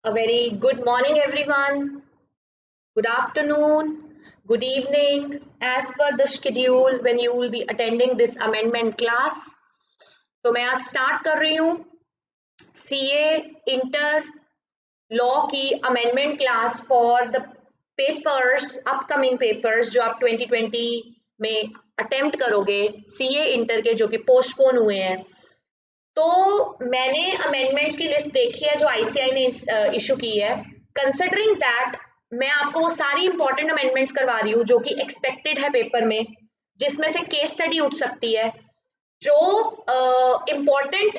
A very good morning, everyone. Good afternoon, good evening, as per the schedule when you will be attending this amendment class. तो मैं आज start कर रही हूँ CA inter law की amendment class for the papers upcoming papers जो आप 2020 में अटेम्प्ट करोगे CA इंटर के जो कि पोस्टपोन हुए हैं। तो मैंने अमेंडमेंट्स की लिस्ट देखी है जो ICI ने इशू की है। कंसिडरिंग दैट मैं आपको वो सारी इंपॉर्टेंट अमेंडमेंट्स करवा रही हूँ जो कि एक्सपेक्टेड है पेपर में, जिसमें से केस स्टडी उठ सकती है। जो इंपॉर्टेंट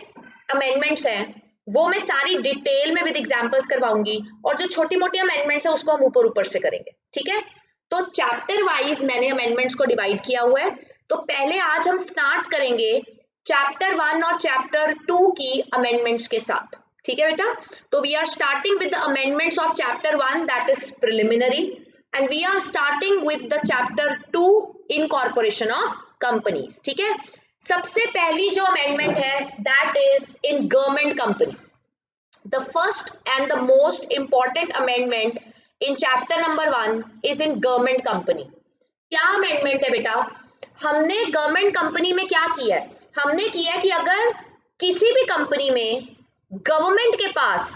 अमेंडमेंट्स हैं वो मैं सारी डिटेल में विद एग्जांपल्स करवाऊंगी, और जो छोटी मोटी अमेंडमेंट्स है उसको हम ऊपर ऊपर से करेंगे। ठीक है, तो चैप्टर वाइज मैंने अमेंडमेंट्स को डिवाइड किया हुआ है। तो पहले आज हम स्टार्ट करेंगे चैप्टर 1 और चैप्टर 2 की अमेंडमेंट्स के साथ। ठीक है बेटा, तो we are starting with the amendments of chapter 1 that is preliminary, and we are starting with the chapter 2 incorporation of companies. ठीक है, सबसे पहली जो अमेंडमेंट है that is in government company. The first and the most important amendment in chapter number 1 is in government company. क्या amendment है बेटा? हमने गवर्नमेंट कंपनी में क्या किया है? हमने किया कि अगर किसी भी कंपनी में गवर्नमेंट के पास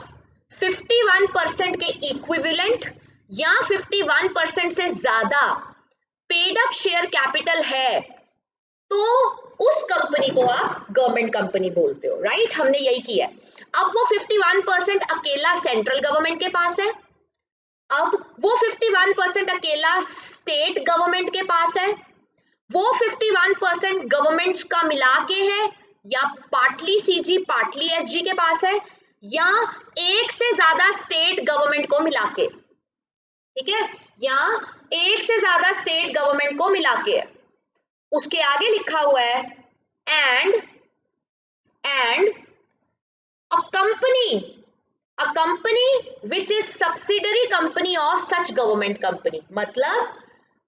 51% के इक्विवेलेंट या 51% से ज्यादा पेड अप शेयर कैपिटल है तो उस कंपनी को आप गवर्नमेंट कंपनी बोलते हो, राइट? हमने यही किया है। अब वो 51% अकेला सेंट्रल गवर्नमेंट के पास है, अब वो 51% अकेला स्टेट गवर्नमेंट के पास है, वो 51% गवर्नमेंट्स का मिला के है, या पार्टली सीजी पार्टली एसजी के पास है, या एक से ज्यादा स्टेट गवर्नमेंट को मिला के। ठीक है, या एक से ज्यादा स्टेट गवर्नमेंट को मिला के है। उसके आगे लिखा हुआ है and a company which is subsidiary company of such government company. मतलब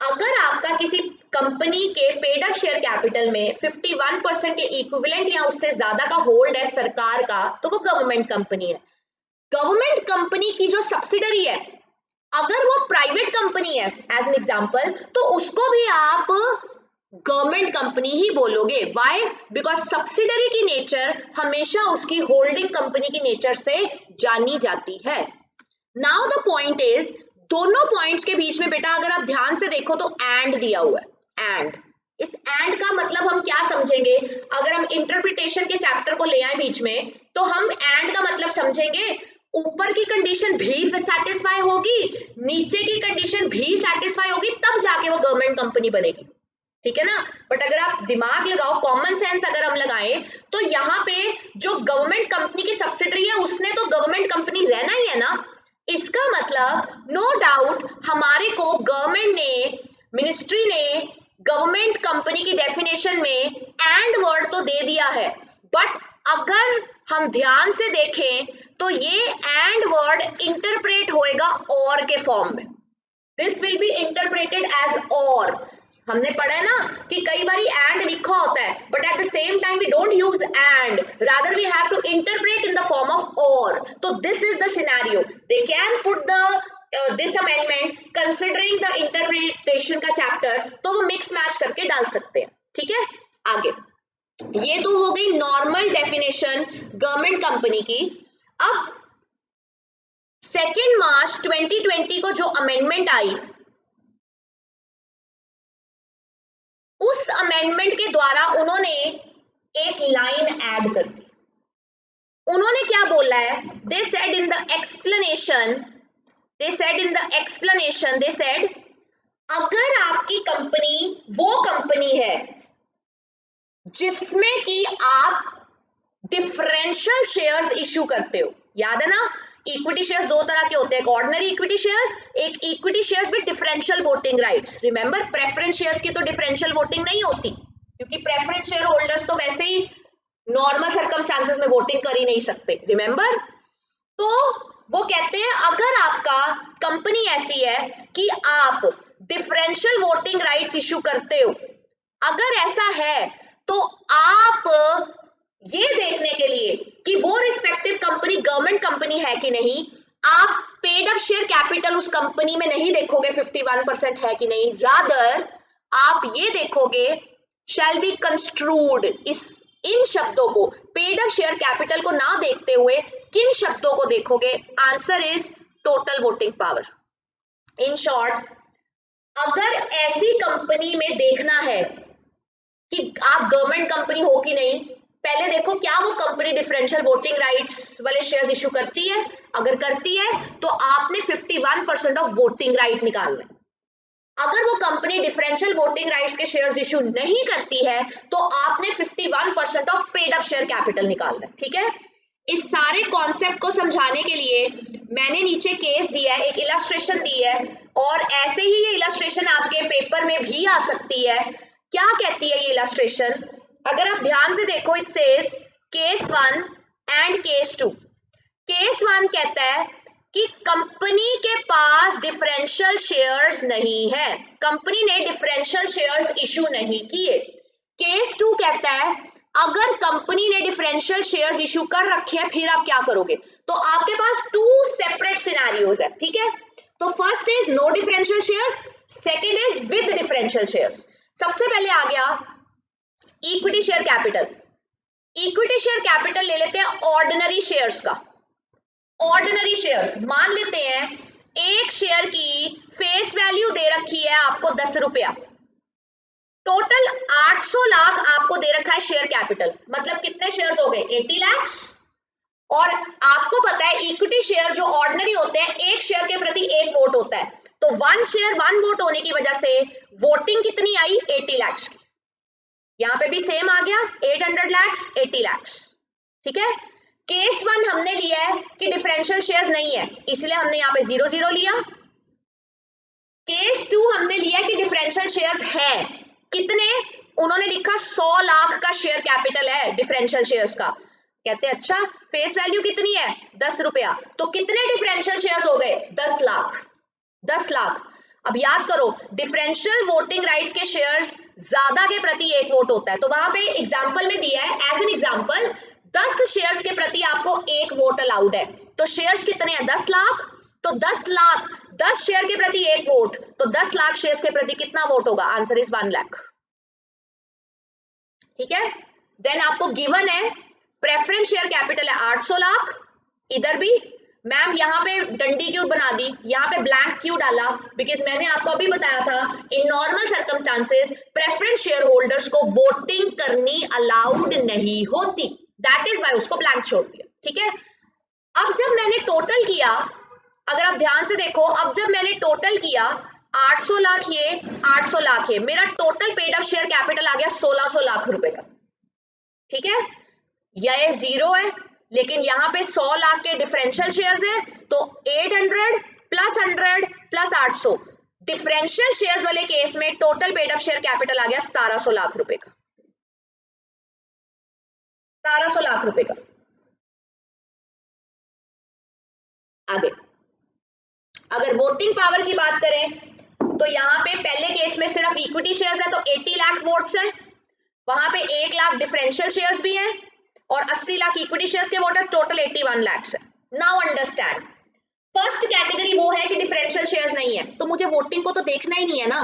अगर आपका किसी कंपनी के पेड अप शेयर कैपिटल में 51% के इक्विवेलेंट या उससे ज्यादा का होल्ड है सरकार का, तो वो गवर्नमेंट कंपनी है। गवर्नमेंट कंपनी की जो सब्सिडरी है, अगर वो प्राइवेट कंपनी है एज एन एग्जांपल, तो उसको भी आप गवर्नमेंट कंपनी ही बोलोगे। व्हाई? बिकॉज सब्सिडरी की नेचर हमेशा उसकी होल्डिंग कंपनी की नेचर से जानी जाती है। नाउ द पॉइंट इज, दोनों पॉइंट्स के बीच में बेटा अगर आप ध्यान से देखो तो एंड दिया हुआ है। एंड, इस एंड का मतलब हम क्या समझेंगे? अगर हम इंटरप्रिटेशन के चैप्टर को ले आए बीच में, तो हम एंड का मतलब समझेंगे ऊपर की कंडीशन भी सेटिस्फाई होगी, नीचे की कंडीशन भी सेटिस्फाई होगी, तब जाके वो गवर्नमेंट कंपनी बनेगी। ठीक है ना? बट अगर आप दिमाग लगाओ, कॉमन सेंस अगर हम लगाएं, तो यहाँ पे जो गवर्नमेंट कंपनी की सब्सिडरी है उसने तो गवर्नमेंट कंपनी रहना ही है ना। इसका मतलब नो डाउट हमारे को गवर्नमेंट ने, मिनिस्ट्री ने गवर्नमेंट कंपनी की डेफिनेशन में एंड वर्ड तो दे दिया है, बट अगर हम ध्यान से देखें तो ये एंड वर्ड इंटरप्रेट होएगा और के फॉर्म में। This will be interpreted as or. हमने पढ़ा है ना कि कई बार एंड लिखा होता है, but at the same time we don't use and, rather we have to interpret in the form of or. तो this is the scenario, they can put the this amendment considering the interpretation का chapter, तो वो mix match करके डाल सकते हैं। ठीक है, आगे ये तो हो गई नॉर्मल डेफिनेशन गवर्नमेंट कंपनी की। अब 2 मार्च 2020 को जो अमेंडमेंट आई, उस अमेंडमेंट के द्वारा उन्होंने एक लाइन ऐड कर दी। उन्होंने क्या बोला है? They said in the explanation, they said अगर आपकी कंपनी वो कंपनी है जिसमें कि आप डिफरेंशियल शेयर्स इश्यू करते हो, याद है ना? इक्विटी शेयर्स दो तरह के होते हैं, एक ऑर्डिनरी इक्विटी शेयर्स, एक equity shares with differential voting rights. Remember, preference shares की तो डिफरेंशियल वोटिंग नहीं होती, क्योंकि प्रेफरेंस शेयर होल्डर्स तो वैसे ही नॉर्मल सर्कमस्टांसेस में वोटिंग कर ही नहीं सकते। रिमेंबर, तो वो कहते हैं अगर आपका कंपनी ऐसी है कि आप डिफरेंशियल वोटिंग राइट्स इश्यू करते हो, अगर ऐसा है तो आप ये देखने के लिए कि वो रिस्पेक्टिव कंपनी गवर्नमेंट कंपनी है कि नहीं, आप पेड अप शेयर कैपिटल उस कंपनी में नहीं देखोगे 51% है कि नहीं, रादर आप ये देखोगे शैल बी कंस्ट्रूड, इन शब्दों को, पेड अप शेयर कैपिटल को ना देखते हुए किन शब्दों को देखोगे? Answer is total voting power. In short, अगर ऐसी कंपनी में देखना है कि आप गवर्नमेंट कंपनी हो कि नहीं, पहले देखो क्या वो कंपनी डिफरेंशियल वोटिंग राइट्स वाले शेयर्स इशू करती है। अगर करती है तो आपने 51% ऑफ वोटिंग राइट निकालना है। अगर वो कंपनी डिफरेंशियल वोटिंग राइट्स के शेयर्स इशू नहीं करती है तो आपने 51% of paid up share capital निकालना है। ठीक है, इस सारे कॉन्सेप्ट को समझाने के लिए मैंने नीचे केस दिया है, एक इलस्ट्रेशन दी है, और ऐसे ही ये इलस्ट्रेशन आपके पेपर में भी आ सकती है। क्या कहती है ये इलस्ट्रेशन? अगर आप ध्यान से देखो, it says case 1 and case 2। Case 1 कहता है कि कंपनी के पास डिफरेंशियल शेयर्स नहीं है, कंपनी ने डिफरेंशियल शेयर्स इशू नहीं किए। केस 2 कहता है अगर कंपनी ने डिफरेंशियल शेयर्स इशू कर रखे हैं फिर आप क्या करोगे? तो आपके पास 2 सेपरेट सिनेरियोज है। ठीक है, तो first is no differential shares, second is with differential shares. सबसे पहले आ गया equity share capital. Equity share capital ले लेते हैं ऑर्डिनरी शेयर्स का। ऑर्डिनरी शेयर्स मान लेते हैं एक शेयर की फेस वैल्यू दे रखी है आपको 10 रुपया, टोटल 800 लाख आपको दे रखा है शेयर कैपिटल, मतलब कितने शेयर्स हो गए? 80 लाख। और आपको पता है इक्विटी शेयर जो ऑर्डिनरी होते हैं, एक शेयर के प्रति एक वोट होता है, तो 1 शेयर 1 वोट होने की वजह से वोटिंग कितनी आई? 80 लाख की। यहां पे भी सेम आ गया 800 लाख 80 लाख। ठीक है, केस 1 हमने लिया है कि डिफरेंशियल शेयर्स नहीं है, इसलिए हमने यहाँ पे 0 लिया। केस 2 हमने लिया कि डिफरेंशियल शेयर्स है, कितने? उन्होंने लिखा 100 लाख का शेयर कैपिटल है डिफरेंशियल शेयर्स का। कहते हैं अच्छा फेस वैल्यू कितनी है? 10 रुपया, तो कितने डिफरेंशियल शेयर्स हो गए? 10 लाख। 10 लाख। अब याद करो डिफरेंशियल वोटिंग राइट्स के शेयर्स ज्यादा के प्रति एक वोट होता है, तो वहां पे एग्जांपल में दिया है एज एन एग्जांपल 10 शेयर्स के प्रति आपको एक वोट अलाउड है, तो शेयर्स कितने हैं? 10 लाख। तो 10 लाख 10 शेयर के प्रति एक वोट, तो 10 लाख शेयर्स के प्रति कितना वोट होगा? Answer is 1 lakh. ठीक है, देन आपको गिवन है प्रेफरेंस शेयर कैपिटल है 800 लाख। इधर भी मैम यहाँ पे डंडी क्यों बना दी, यहाँ पे ब्लैंक क्यों डाला? बिकॉज मैंने आपको अभी बताया था in normal circumstances preference share holders को वोटिंग करनी अलाउड नहीं होती, दैट इज वाई उसको ब्लैंक छोड़ दिया। ठीक है, अब जब मैंने टोटल किया, अगर आप ध्यान से देखो, अब जब मैंने टोटल किया 800 लाख ये 800 लाख ये, मेरा total paid up share capital आ गया 1600 लाख रुपए का। ठीक है, यह 0 है, लेकिन यहाँ पे 100 लाख के डिफरेंशियल शेयर्स है, तो 800 प्लस 100 प्लस 800, डिफरेंशियल शेयर्स वाले केस में total paid up share capital आ गया 1700 लाख रुपए का। 1700 लाख रुपए का। आगे अगर वोटिंग पावर की बात करें तो यहाँ पे पहले केस में सिर्फ इक्विटी शेयर्स है तो 80 लाख वोट्स है, वहां पे 1 लाख डिफरेंशियल शेयर्स भी हैं और 80 लाख इक्विटी शेयर्स के वोट है, टोटल 81 लाख है। नाउ अंडरस्टैंड, फर्स्ट कैटेगरी वो है कि डिफरेंशियल शेयर्स नहीं है, तो मुझे वोटिंग को तो देखना ही नहीं है ना,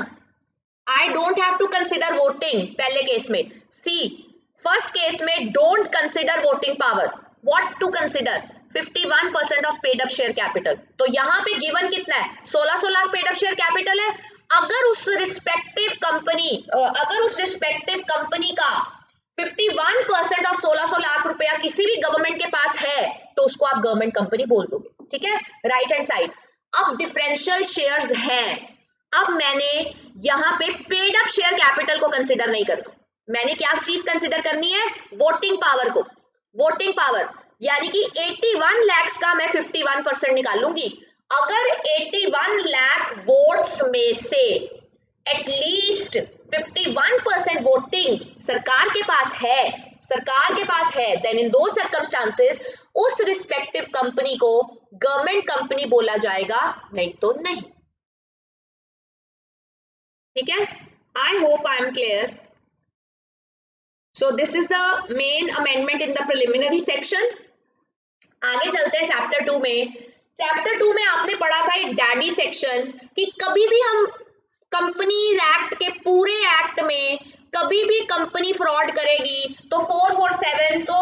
I don't have to consider voting पहले केस में। सी फर्स्ट केस में don't consider voting power, what to consider? 51% of paid up share capital. तो यहाँ पे गिवन कितना है? 1600 lakh paid up share capital है। अगर उस रिस्पेक्टिव कंपनी का 51% ऑफ 1600 लाख रुपया किसी भी गवर्नमेंट के पास है तो उसको आप गवर्नमेंट कंपनी बोल दोगे। ठीक है, राइट हैंड साइड। अब डिफरेंशियल शेयर्स हैं, अब मैंने यहाँ पे पेड अप शेयर कैपिटल को कंसिडर नहीं करना, मैंने क्या चीज कंसिडर करनी है? वोटिंग पावर को। वोटिंग पावर यानी कि 81 लाख का मैं 51% निकालूंगी। अगर 81 लाख वोट्स में से एटलीस्ट 51% वोटिंग सरकार के पास है, देन इन दो सर्कमस्टांसेस उस रिस्पेक्टिव कंपनी को गवर्नमेंट कंपनी बोला जाएगा, नहीं तो नहीं। ठीक है, आई hope I am clear. So this is the main amendment in the preliminary section. आगे चलते हैं चैप्टर 2 में। चैप्टर 2 में आपने पढ़ा था एक डैडी सेक्शन कि कभी भी हम कंपनीज एक्ट के पूरे एक्ट में कभी भी कंपनी फ्रॉड करेगी तो 447 तो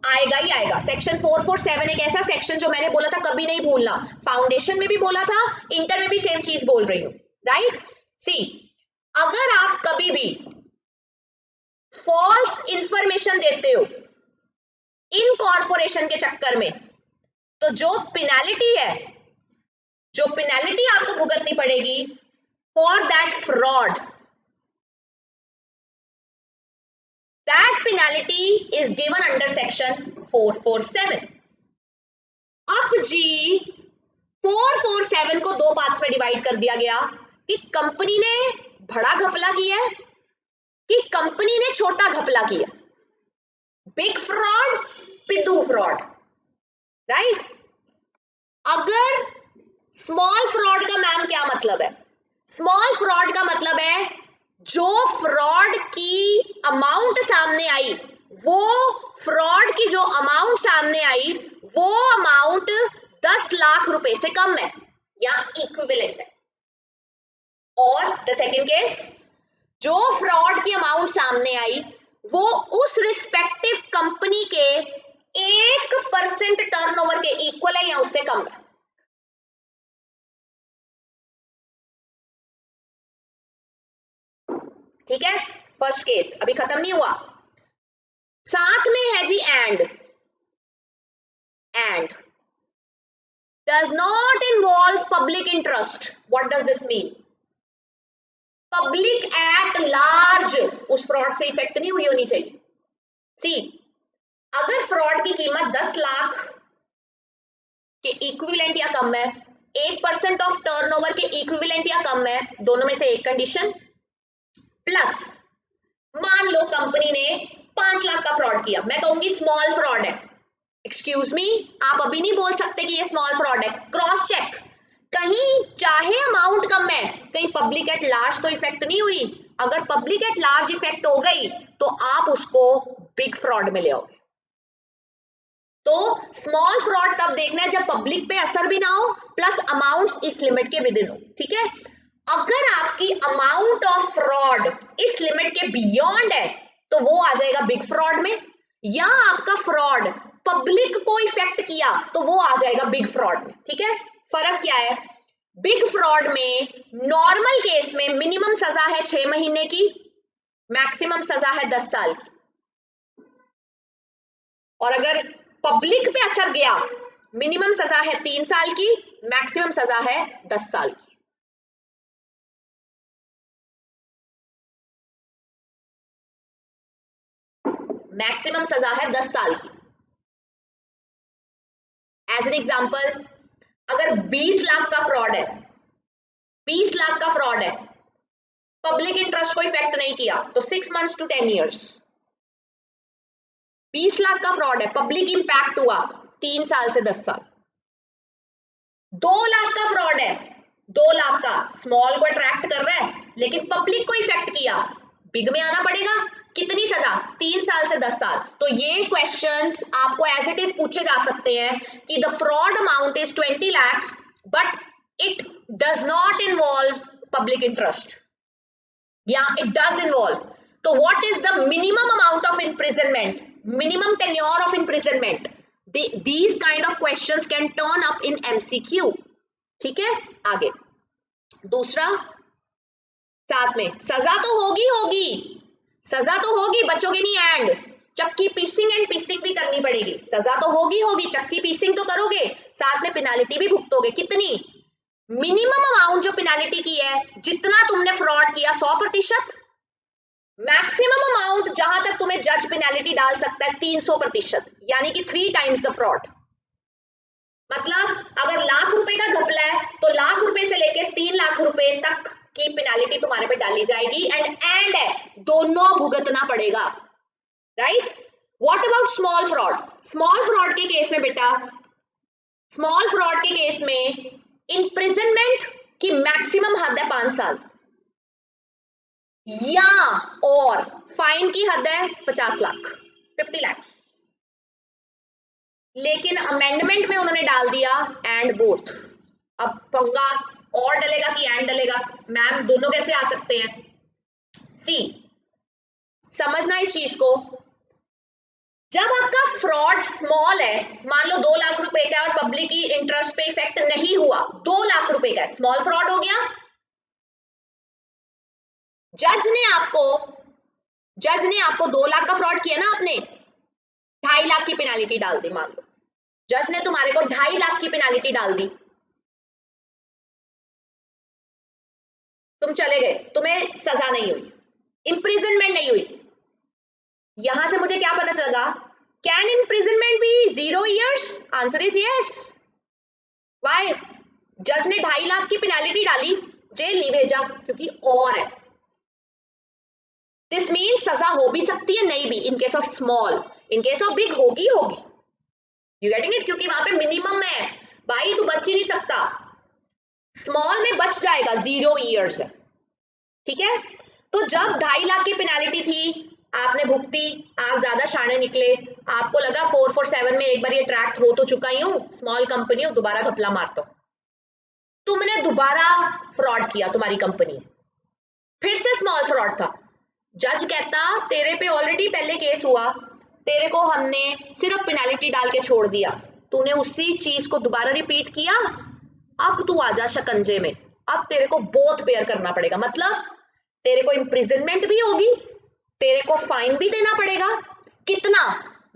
आएगा ही आएगा। सेक्शन 447 एक ऐसा सेक्शन जो मैंने बोला था कभी नहीं भूलना, फाउंडेशन में भी बोला था, इंटर में भी सेम चीज बोल रही हूं, राइट। सी, अगर आप कभी भी फॉल्स इंफॉर्मेशन देते हो इन कॉर्पोरेशन के चक्कर में, तो जो पेनाल्टी है, जो पेनाल्टी आपको भुगतनी पड़ेगी for that fraud, that penalty is given under section 447। अब जी 447 को दो पार्ट्स में डिवाइड कर दिया गया कि कंपनी ने बड़ा घपला किया है कि कंपनी ने छोटा घपला किया, बिग फ्रॉड, पिद्दू फ्रॉड, राइट। अगर स्मॉल फ्रॉड का मैम क्या मतलब है? स्मॉल फ्रॉड का मतलब है जो फ्रॉड की अमाउंट सामने आई, वो फ्रॉड की जो अमाउंट सामने आई वो अमाउंट 10 लाख रुपए से कम है या इक्विवेलेंट है। और द सेकंड केस, जो फ्रॉड की अमाउंट सामने आई वो उस रिस्पेक्टिव कंपनी के 1% टर्नओवर के इक्वल है या उससे कम है। ठीक है, फर्स्ट केस अभी खत्म नहीं हुआ, साथ में है जी and does not involve public interest। what does this mean? Public at large उस फ्रॉड से इफेक्ट नहीं हुई होनी चाहिए। सी, अगर फ्रॉड की कीमत 10 लाख के इक्विवेलेंट या कम है, 1% ऑफ टर्नओवर के इक्विवेलेंट या कम है, दोनों में से एक कंडीशन, प्लस मान लो कंपनी ने 5 लाख का फ्रॉड किया, मैं कहूंगी स्मॉल फ्रॉड है। एक्सक्यूज मी, आप अभी नहीं बोल सकते कि ये स्मॉल फ्रॉड है, क्रॉस चेक, कहीं चाहे अमाउंट कम है, कहीं पब्लिक एट लार्ज तो इफेक्ट नहीं हुई। अगर पब्लिक एट लार्ज इफेक्ट हो गई तो आप उसको बिग फ्रॉड में ले आओगे। तो स्मॉल फ्रॉड तब देखना है जब पब्लिक पे असर भी ना हो प्लस अमाउंट्स इस लिमिट के विद इन हो। ठीक है, अगर आपकी अमाउंट ऑफ फ्रॉड इस लिमिट के बियॉन्ड है तो वो आ जाएगा बिग फ्रॉड में, या आपका फ्रॉड पब्लिक को इफेक्ट किया तो वो आ जाएगा बिग फ्रॉड में। ठीक है, फर्क क्या है? बिग फ्रॉड में नॉर्मल केस में मिनिमम सजा है 6 महीने की, मैक्सिमम सजा है 10 साल की, और अगर पब्लिक पे असर गया मिनिमम सजा है 3 साल की, मैक्सिमम सजा है 10 साल की। मैक्सिमम सजा है 10 साल की। एज एन एग्जांपल, अगर 20 लाख का फ्रॉड है, 20 लाख का फ्रॉड है, पब्लिक इंटरेस्ट को इफेक्ट नहीं किया तो 6 months to 10 years। 20 लाख का फ्रॉड है, पब्लिक इंपैक्ट हुआ 3 साल से 10 साल। 2 लाख का फ्रॉड है, 2 लाख का स्मॉल को अट्रैक्ट कर रहा है लेकिन पब्लिक को इफेक्ट किया, बिग में आना पड़ेगा। कितनी सजा? 3 साल से 10 साल। तो ये क्वेश्चंस आपको एज इट इज पूछे जा सकते हैं कि the fraud amount is 20 lakhs but it does not involve public interest, या इट डज इन्वॉल्व, तो what is the minimum amount of imprisonment, minimum tenure of imprisonment? these kind of questions can turn up in MCQ। ठीक है, आगे दूसरा, साथ में सजा तो होगी, सजा तो होगी, बच्चों के नहीं एंड, चक्की पीसिंग एंड पीसिंग भी करनी पड़ेगी। सजा तो होगी, चक्की पीसिंग तो करोगे, साथ में पेनाल्टी भी भुगतोगे। कितनी? मिनिमम अमाउंट जो पेनाल्टी की है, जितना तुमने फ्रॉड किया 100%, मैक्सिमम अमाउंट जहां तक तुम्हें जज पेनाल्टी डाल सकता है 300%, यानी कि 3 times द फ्रॉड। मतलब अगर लाख रुपए का घपला है तो लाख रुपए से लेकर 3 लाख रुपए तक की पेनाल्टी तुम्हारे पे डाली जाएगी, एंड है दोनों भुगतना पड़ेगा, right. What about small fraud? Small fraud के केस में बेटा, स्मॉल फ्रॉड के केस में इम्प्रिजनमेंट की मैक्सिमम हद है 5 साल, या और फाइन की हद है 50 लाख, 50 लाख। लेकिन अमेंडमेंट में उन्होंने डाल दिया एंड बोथ। अब पंगा और डलेगा कि एंड डलेगा, मैम दोनों कैसे आ सकते हैं? सी, समझना इस चीज को, जब आपका फ्रॉड स्मॉल है, मान लो 2 लाख रुपए का और पब्लिक की इंटरेस्ट पे इफेक्ट नहीं हुआ, 2 लाख रुपए का स्मॉल फ्रॉड हो गया। जज ने आपको 2 लाख का फ्रॉड किया ना, आपने 2.5 लाख की पेनाल्टी डाल दी, मान लो जज ने तुम्हारे को 2.5 लाख की पेनाल्टी डाल दी, तुम चले गए, तुम्हें सजा नहीं हुई, इंप्रिजनमेंट नहीं हुई। यहां से मुझे क्या पता चला, can imprisonment be 0 years? Answer is yes. Why? जज ने 2.5 लाख की पेनाल्टी डाली, जेल नहीं भेजा, क्योंकि और है। दिस मीन सजा हो भी सकती है, नहीं भी, in case of small, in case of big होगी। You getting it? क्योंकि वहां पे मिनिमम है भाई, तू बच ही नहीं सकता। स्मॉल में बच जाएगा, 0 years है, ठीक है। तो जब 2.5 लाख की पेनाल्टी थी, आपने भुगती, आप ज्यादा शाणे निकले, आपको लगा 447 में एक बार ये ट्रैक्ट हो तो चुका ही हूं, स्मॉल कंपनी हूं, दोबारा घपला मारता हूं, तुमने दोबारा फ्रॉड किया, तुम्हारी कंपनी फिर से स्मॉल फ्रॉड था। जज कहता तेरे पे ऑलरेडी पहले केस हुआ, तेरे को हमने सिर्फ पेनाल्टी डाल के छोड़ दिया, तूने उसी चीज को दोबारा रिपीट किया, अब तू आजा शिकंजे में, अब तेरे को बोथ बेयर करना पड़ेगा। मतलब तेरे को इम्प्रिजनमेंट भी होगी, तेरे को फाइन भी देना पड़ेगा। कितना?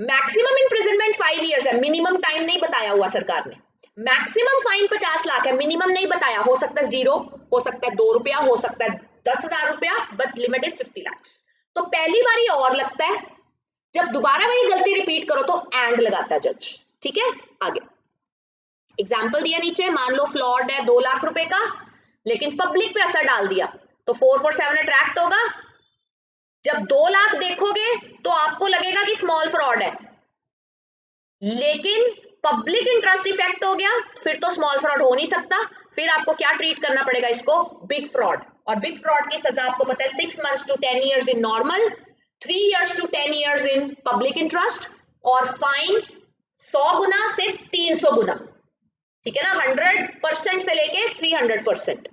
मैक्सिमम इम्प्रिजनमेंट 5 years है, मिनिमम टाइम नहीं बताया हुआ सरकार ने। मैक्सिमम फाइन 50 लाख है, मिनिमम नहीं बताया, हो सकता है 0, हो सकता है 2 रुपया, हो सकता है 10,000 रुपया, बट लिमिट इज 50 lakhs। तो पहली बार और लगता है, जब दोबारा वही गलती रिपीट करो तो एंड लगाता है जज, ठीक है। आगे एग्जाम्पल दिया नीचे, मान लो फ्लॉड है 2 लाख रुपए का, लेकिन पब्लिक पे असर डाल दिया, तो 447 अट्रैक्ट होगा। जब 2 लाख देखोगे तो आपको लगेगा कि स्मॉल फ्रॉड है, लेकिन पब्लिक इंटरेस्ट इफेक्ट हो गया, फिर तो स्मॉल फ्रॉड हो नहीं सकता, फिर आपको क्या ट्रीट करना पड़ेगा इसको, बिग फ्रॉड। और बिग फ्रॉड की सजा आपको पता है 6 months to 10 years in normal, 3 years to 10 years in public interest, और फाइन 100 गुना से 300 गुना, ठीक है ना, 100% से लेके 300%।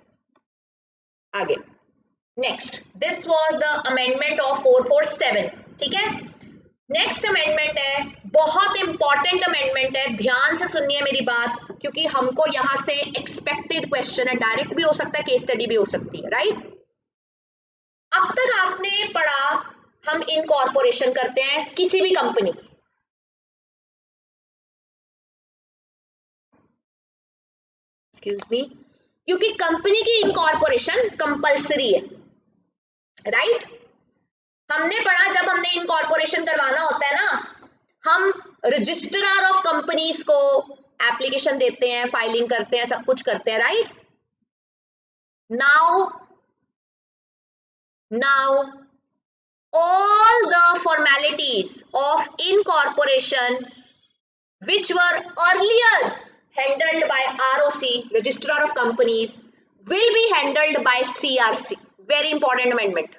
आगे next, this was the amendment of 447, ठीक है। नेक्स्ट अमेंडमेंट है, बहुत इंपॉर्टेंट अमेंडमेंट है, ध्यान से सुनिए मेरी बात, क्योंकि हमको यहां से एक्सपेक्टेड क्वेश्चन है, डायरेक्ट भी हो सकता है, केस स्टडी भी हो सकती है, राइट। अब तक आपने पढ़ा हम इनकॉर्पोरेशन करते हैं किसी भी कंपनी की, एक्सक्यूज मी, क्योंकि कंपनी की इनकॉर्पोरेशन कंपलसरी है, राइट। हमने पढ़ा जब हमने इनकॉर्पोरेशन करवाना होता है ना, हम रजिस्ट्रार ऑफ कंपनीज को एप्लीकेशन देते हैं, फाइलिंग करते हैं, सब कुछ करते हैं, right. Now all the formalities of incorporation which were earlier handled by ROC, Registrar of Companies, will be handled by CRC. Very important amendment.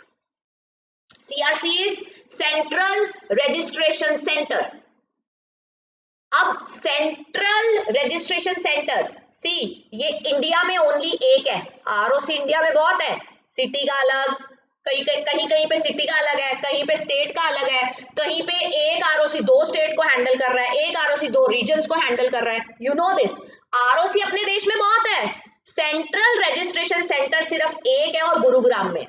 CRC is Central Registration Center. अब central registration centre, सी ये India में only एक है, ROC India में बहुत है, city का अलग, कहीं कहीं पे सिटी का अलग है, कहीं पे स्टेट का अलग है, कहीं पे एक आरओसी 2 स्टेट को हैंडल कर रहा है, एक आरओसी 2 रीजन्स को हैंडल कर रहा है। यू नो दिस, आरओसी अपने देश में बहुत है, सेंट्रल रजिस्ट्रेशन सेंटर सिर्फ एक है और गुरुग्राम में,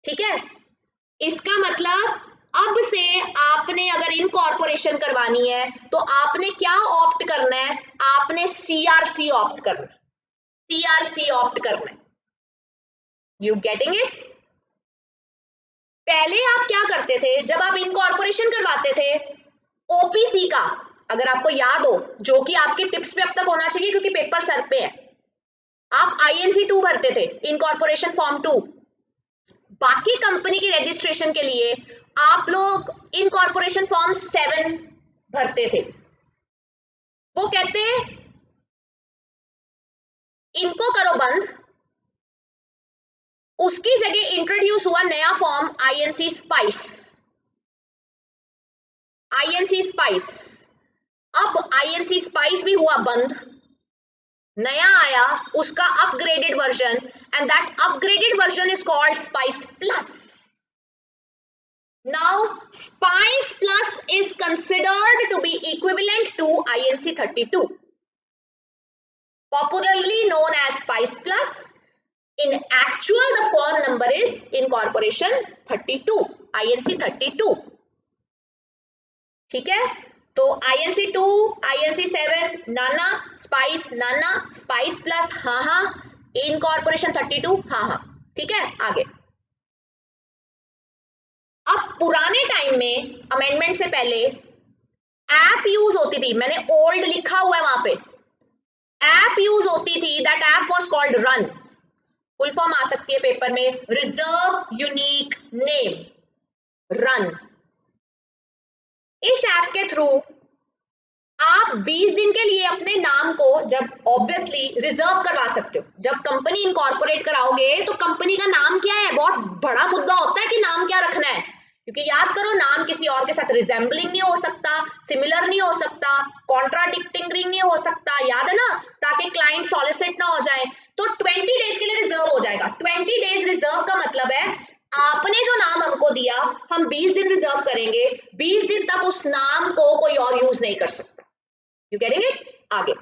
ठीक है। इसका मतलब अब से आपने अगर इनकॉर्पोरेशन करवानी है तो आपने क्या ऑप्ट करना है, आपने सीआरसी ऑप्ट करना है, सीआरसी ऑप्ट करना है। You getting it? पहले आप क्या करते थे, जब आप इनकॉर्पोरेशन करवाते थे, ओपीसी का, अगर आपको याद हो, जो कि आपके टिप्स पे अब तक होना चाहिए क्योंकि पेपर सर पे है, आप आईएनसी 2 भरते थे, इनकॉर्पोरेशन फॉर्म 2। बाकी कंपनी की रजिस्ट्रेशन के लिए आप लोग इनकॉर्पोरेशन फॉर्म 7 भरते थे। वो कहते इनको करो बंद, उसकी जगह इंट्रोड्यूस हुआ नया form INC spice. INC spice अब INC स्पाइस भी हुआ बंद, नया आया उसका upgraded version, and that upgraded version is called spice plus. Now Spice Plus is considered to be equivalent to INC 32, popularly known as Spice Plus. In actual the form number is incorporation 32, INC 32. ठीक है, तो INC 2, INC 7 नाना, spice नाना, spice plus हाँ हाँ, incorporation 32 हाँ हाँ. ठीक है, आगे. अब पुराने टाइम में अमेंडमेंट से पहले ऐप यूज होती थी, मैंने ओल्ड लिखा हुआ है वहां पे, ऐप यूज होती थी, that app was called run. Full form आ सकती है पेपर में, रिजर्व यूनिक नेम, रन. इस ऐप के थ्रू आप 20 दिन के लिए अपने नाम को जब ऑब्वियसली रिजर्व करवा सकते हो. जब कंपनी इनकॉर्पोरेट कराओगे तो कंपनी का नाम क्या है, बहुत बड़ा मुद्दा होता है कि नाम क्या रखना है, क्योंकि याद करो नाम किसी और के साथ रिजेंबलिंग नहीं हो सकता, सिमिलर नहीं हो सकता, कॉन्ट्राडिक्टिंग नहीं हो सकता, याद है ना, ताकि क्लाइंट सॉलिसिट ना हो जाए. तो 20 डेज के लिए रिजर्व हो जाएगा. 20 डेज रिजर्व का मतलब है आपने जो नाम हमको दिया हम 20 दिन रिजर्व करेंगे, 20 दिन तक उस नाम को कोई और यूज नहीं कर सकता. You getting it? आगे,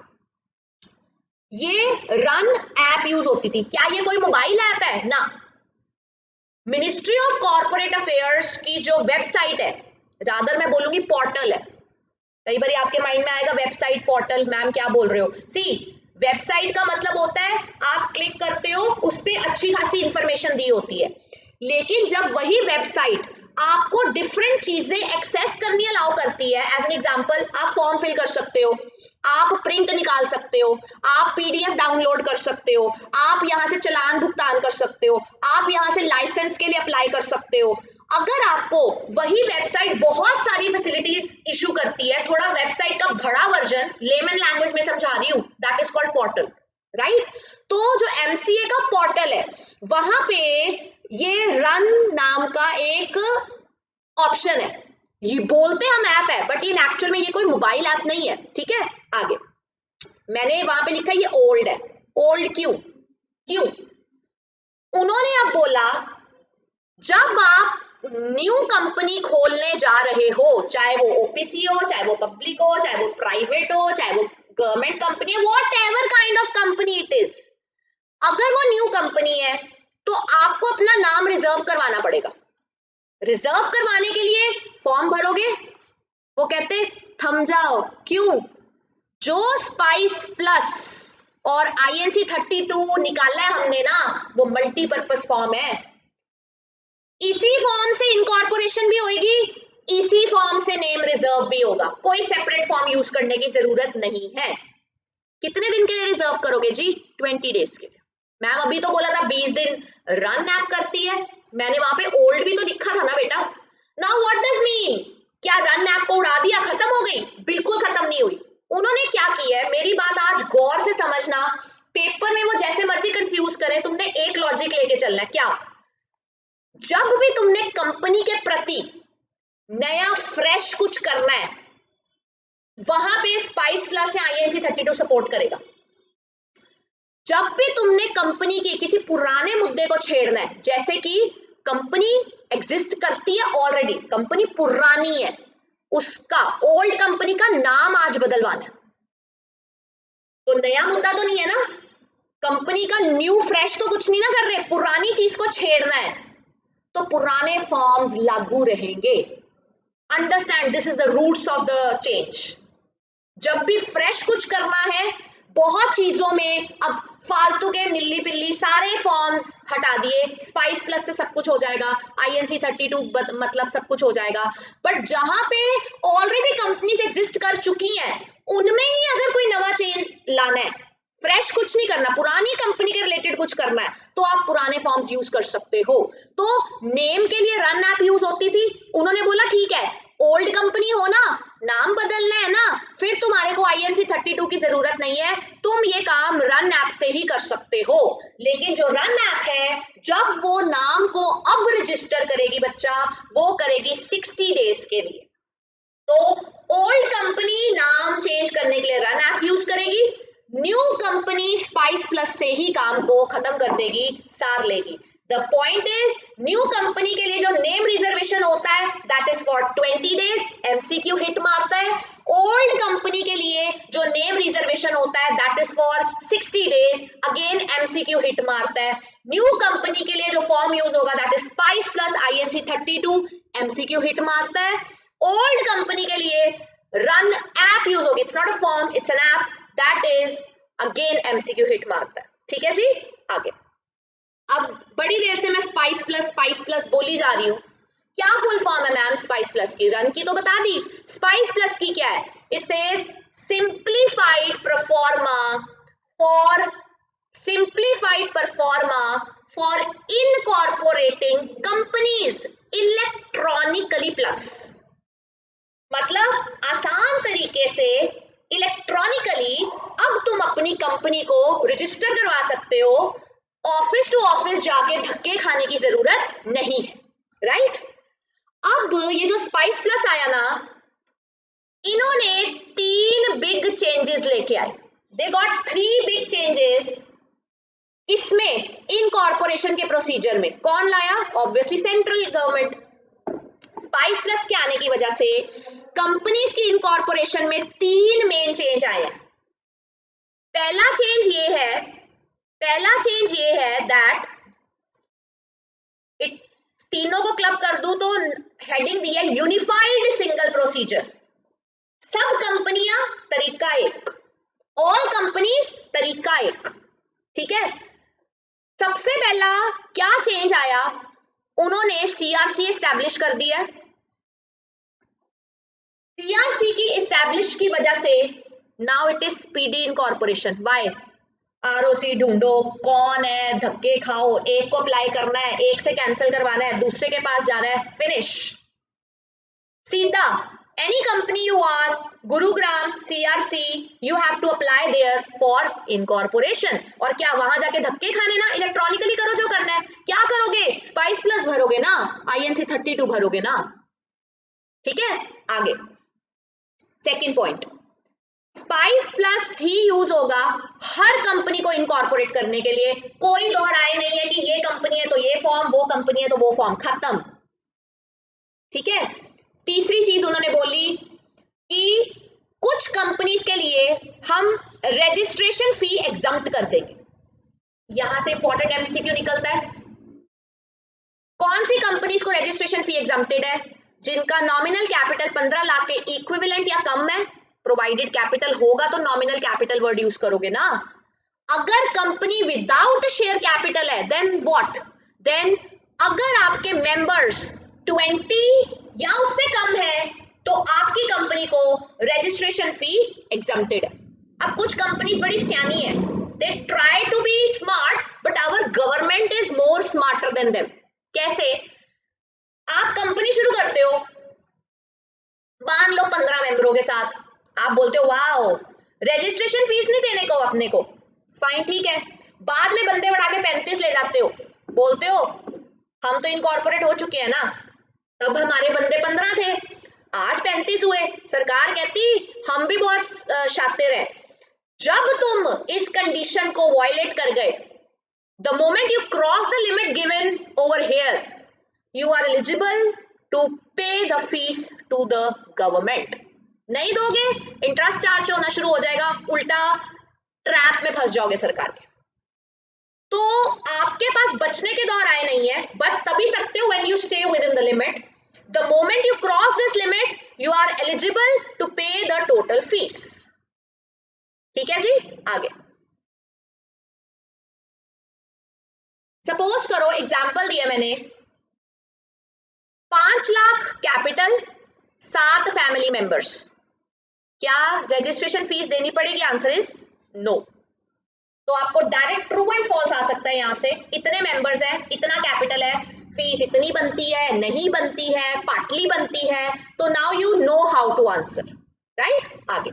ये रन ऐप यूज होती थी. क्या ये कोई मोबाइल ऐप है? ना. मिनिस्ट्री ऑफ कॉर्पोरेट अफेयर्स की जो वेबसाइट है, रादर मैं बोलूंगी पोर्टल है. कई बार आपके माइंड में आएगा वेबसाइट पोर्टल, मैम क्या बोल रहे हो. सी, वेबसाइट का मतलब होता है आप क्लिक करते हो, उस पर अच्छी खासी इंफॉर्मेशन दी होती है. लेकिन जब वही वेबसाइट आपको डिफरेंट चीजें एक्सेस करनी अलाउ करती है, एज एन एग्जांपल आप फॉर्म फिल कर सकते हो, आप प्रिंट निकाल सकते हो, आप PDF डाउनलोड कर सकते हो, आप यहां से चालान भुगतान कर सकते हो, आप यहां से लाइसेंस के लिए अप्लाई कर सकते हो. अगर आपको वही वेबसाइट बहुत सारी फैसिलिटीज इशू करती है, थोड़ा वेबसाइट का बड़ा वर्जन, लेमन लैंग्वेज में समझा रही हूं, that is called portal, right. तो जो MCA का पोर्टल है वहां पे ये रन नाम का एक ऑप्शन है. ये बोलते हम ऐप है, बट इन एक्चुअल में ये कोई मोबाइल ऐप नहीं है. ठीक है, आगे मैंने वहां पे लिखा ये ओल्ड है. ओल्ड क्यों? क्यों? उन्होंने अब बोला जब आप न्यू कंपनी खोलने जा रहे हो, चाहे वो OPC हो, चाहे वो पब्लिक हो, चाहे वो प्राइवेट हो, चाहे वो गवर्नमेंट कंपनी है, what ever kind of company it is, अगर वो न्यू कंपनी है तो आपको अपना नाम रिजर्व करवाना पड़ेगा. रिजर्व करवाने के लिए फॉर्म भरोगे, वो कहते थम जाओ. क्यों? जो स्पाइस प्लस और INC 32 निकाला है हमने ना, वो मल्टीपर्पज फॉर्म है. इसी फॉर्म से इनकॉर्पोरेशन भी होगी, इसी फॉर्म से नेम रिजर्व भी होगा. कोई सेपरेट फॉर्म यूज करने की जरूरत नहीं है. कितने दिन के लिए रिजर्व करोगे जी? 20 डेज के लिए. मैम अभी तो बोला था 20 दिन रन ऐप करती है, मैंने वहां पे ओल्ड भी तो लिखा था ना बेटा. Now what does mean? क्या रन ऐप को उड़ा दिया, खत्म हो गई? बिल्कुल खत्म नहीं हुई. उन्होंने क्या किया है, मेरी बात आज गौर से समझना, पेपर में वो जैसे मर्जी कंफ्यूज करें, तुमने एक लॉजिक लेके चलना है. क्या? जब भी तुमने कंपनी के प्रति नया फ्रेश कुछ करना है, वहां पे स्पाइस प्लस या INC 32 सपोर्ट करेगा. जब भी तुमने कंपनी के किसी पुराने मुद्दे को छेड़ना है, जैसे कि कंपनी एग्जिस्ट करती है ऑलरेडी, कंपनी पुरानी है, उसका ओल्ड कंपनी का नाम आज बदलवाना है, तो नया मुद्दा तो नहीं है ना, कंपनी का न्यू फ्रेश तो कुछ नहीं ना कर रहे, पुरानी चीज को छेड़ना है, तो पुराने फॉर्म्स लागू रहेंगे. Understand, this is the roots of the change. जब भी फ्रेश कुछ करना है, बहुत चीजों में अब फालतू के निल्ली पिल्ली सारे फॉर्म्स हटा दिए, स्पाइस प्लस से सब कुछ हो जाएगा, INC 32 मतलब सब कुछ हो जाएगा. बट जहां पे ऑलरेडी कंपनीज एग्जिस्ट कर चुकी हैं, उनमें ही अगर कोई नवा चेंज लाना है, फ्रेश कुछ नहीं करना, पुरानी कंपनी के रिलेटेड कुछ करना है, तो आप पुराने फॉर्म्स यूज कर सकते हो. तो नेम के लिए रन ऐप यूज होती थी. उन्होंने बोला ठीक है, ओल्ड कंपनी हो ना, नाम बदलना है ना, फिर तुम्हारे को INC 32 की जरूरत नहीं है, तुम ये काम रन ऐप से ही कर सकते हो. लेकिन जो रन ऐप है, जब वो नाम को अब रजिस्टर करेगी बच्चा, वो करेगी 60 डेज के लिए. तो ओल्ड कंपनी नाम करने के लिए रन ऐप यूज करेगी, न्यू कंपनी स्पाइस प्लस से ही काम को खत्म कर देगी, सार लेगी। The point is new company के लिए जो नेम रिजर्वेशन होता है that is for 20 days, MCQ hit मारता है। ओल्ड कंपनी के लिए जो नेम रिजर्वेशन होता है that is for 60 days, again MCQ hit मारता है। न्यू कंपनी के लिए जो फॉर्म यूज होगा that is spice plus INC 32, MCQ hit मारता है। ओल्ड कंपनी के लिए रन ऐप यूज होगी, it's not a form, it's an app, that is again MCQ hit मारता है। ठीक है जी, आगे। अब बड़ी देर से मैं स्पाइस प्लस बोली जा रही हूँ, क्या फुल फॉर्म है मैम स्पाइस प्लस की? रन की तो बता दी, स्पाइस प्लस की क्या है? It says simplified pro forma for incorporating companies electronically plus. मतलब आसान तरीके से इलेक्ट्रॉनिकली अब तुम अपनी कंपनी को रजिस्टर करवा सकते हो, ऑफिस टू ऑफिस जाके धक्के खाने की जरूरत नहीं है, राइट? अब ये जो स्पाइस प्लस आया ना, इन्होंने 3 बिग चेंजेस लेके आए, दे गॉट 3 बिग चेंजेस। इसमें इनकॉर्पोरेशन के प्रोसीजर में कौन लाया? Obviously central government. Spice plus के आने की वजह से कंपनीज की इनकॉर्पोरेशन में 3 मेन चेंज आए हैं। पहला चेंज ये है दैट तीनों को क्लब कर दूं तो हेडिंग दी है यूनिफाइड सिंगल प्रोसीजर। सब कंपनियां तरीका एक, ऑल कंपनीज तरीका एक। ठीक है, सबसे पहला क्या चेंज आया? उन्होंने CRC एस्टैब्लिश कर दिया। CRC की एस्टैब्लिश की वजह से now it is speedy incorporation. Why? ROC ढूंढो, कौन है, धक्के खाओ, एक को अप्लाई करना है, एक से कैंसिल करवाना है, दूसरे के पास जाना है, फिनिश, सीधा। Any company you are, Gurugram CRC, you have to apply there for incorporation. और क्या वहां जाके धक्के खाने ना, इलेक्ट्रॉनिकली करो जो करना है। क्या करोगे? स्पाइस प्लस भरोगे ना, INC 32 भरोगे ना। ठीक है, आगे सेकेंड पॉइंट, स्पाइस प्लस ही यूज होगा हर कंपनी को इनकॉर्पोरेट करने के लिए। कोई दोहराए नहीं है कि ये कंपनी है तो ये फॉर्म, वो कंपनी है तो वो फॉर्म, खत्म। ठीक है, तीसरी चीज उन्होंने बोली कि कुछ कंपनीज के लिए हम रजिस्ट्रेशन फी एग्जम्प्ट कर देंगे। यहां से इंपॉर्टेंट MCQ निकलता है, कौन सी कंपनीज को रजिस्ट्रेशन फी एग्जम्प्टेड है? जिनका नॉमिनल कैपिटल 15 लाख के इक्विवेलेंट या कम है, प्रोवाइडेड कैपिटल होगा तो नॉमिनल कैपिटल वर्ड यूज करोगे ना। अगर कंपनी विदाउट शेयर कैपिटल है देन व्हाट? देन अगर आपके मेंबर्स 20 या उससे कम है तो आपकी कंपनी को रजिस्ट्रेशन फी एग्जम्प्टेड है। अब कुछ कंपनीज बड़ी सियानी है, they try to be smart but our government is more smarter than them. कैसे? आप कंपनी शुरू करते हो, मान लो 15 मेंबरों के साथ, आप बोलते हो वाओ रजिस्ट्रेशन फीस नहीं देने को अपने को, फाइन ठीक है। बाद में बंदे बढ़ा के 35 ले जाते हो, बोलते हो हम तो इनकॉर्पोरेट हो चुके हैं ना, तब हमारे बंदे 15 थे, आज 35 हुए। सरकार कहती हम भी बहुत शातिर हैं। जब तुम इस कंडीशन को वायलेट कर गए, the moment you cross the limit given over here, you are eligible to pay the fees to the government। नहीं दोगे, इंटरेस्ट चार्ज होना शुरू हो जाएगा, उल्टा ट्रैप में फंस जाओगे सरकार के। तो आपके पास बचने के दौर आए नहीं है, बच तभी सकते हो when you stay within the limit। The moment you cross this limit, you are eligible to pay the total fees। ठीक है जी, आगे सपोज करो, एग्जाम्पल दिया मैंने, 5 लाख कैपिटल, 7 फैमिली मेंबर्स, क्या रजिस्ट्रेशन फीस देनी पड़ेगी? Answer is no. तो आपको डायरेक्ट ट्रू एंड फॉल्स आ सकता है यहां से, इतने मेंबर्स हैं, इतना कैपिटल है, फीस इतनी बनती है, नहीं बनती है, पार्टली बनती है। तो now you know how to answer, right? आगे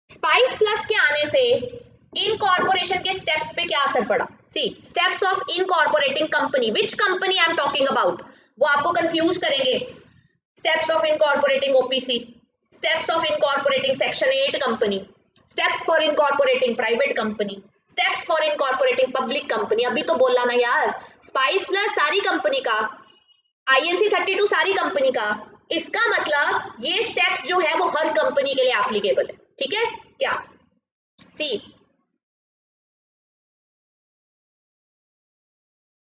स्पाइस प्लस के आने से इनकॉर्पोरेशन के स्टेप्स पे क्या असर पड़ा? See steps of incorporating company, which company I am talking about, वो आपको कंफ्यूज करेंगे। Steps of incorporating OPC, Steps of incorporating Section 8 company, steps for incorporating private company, steps for incorporating public company. अभी तो बोला ना यार, spice plus सारी company का, INC 32 सारी कंपनी का, इसका मतलब ये स्टेप्स जो है वो हर कंपनी के लिए एप्लीकेबल है, ठीक है क्या? सी,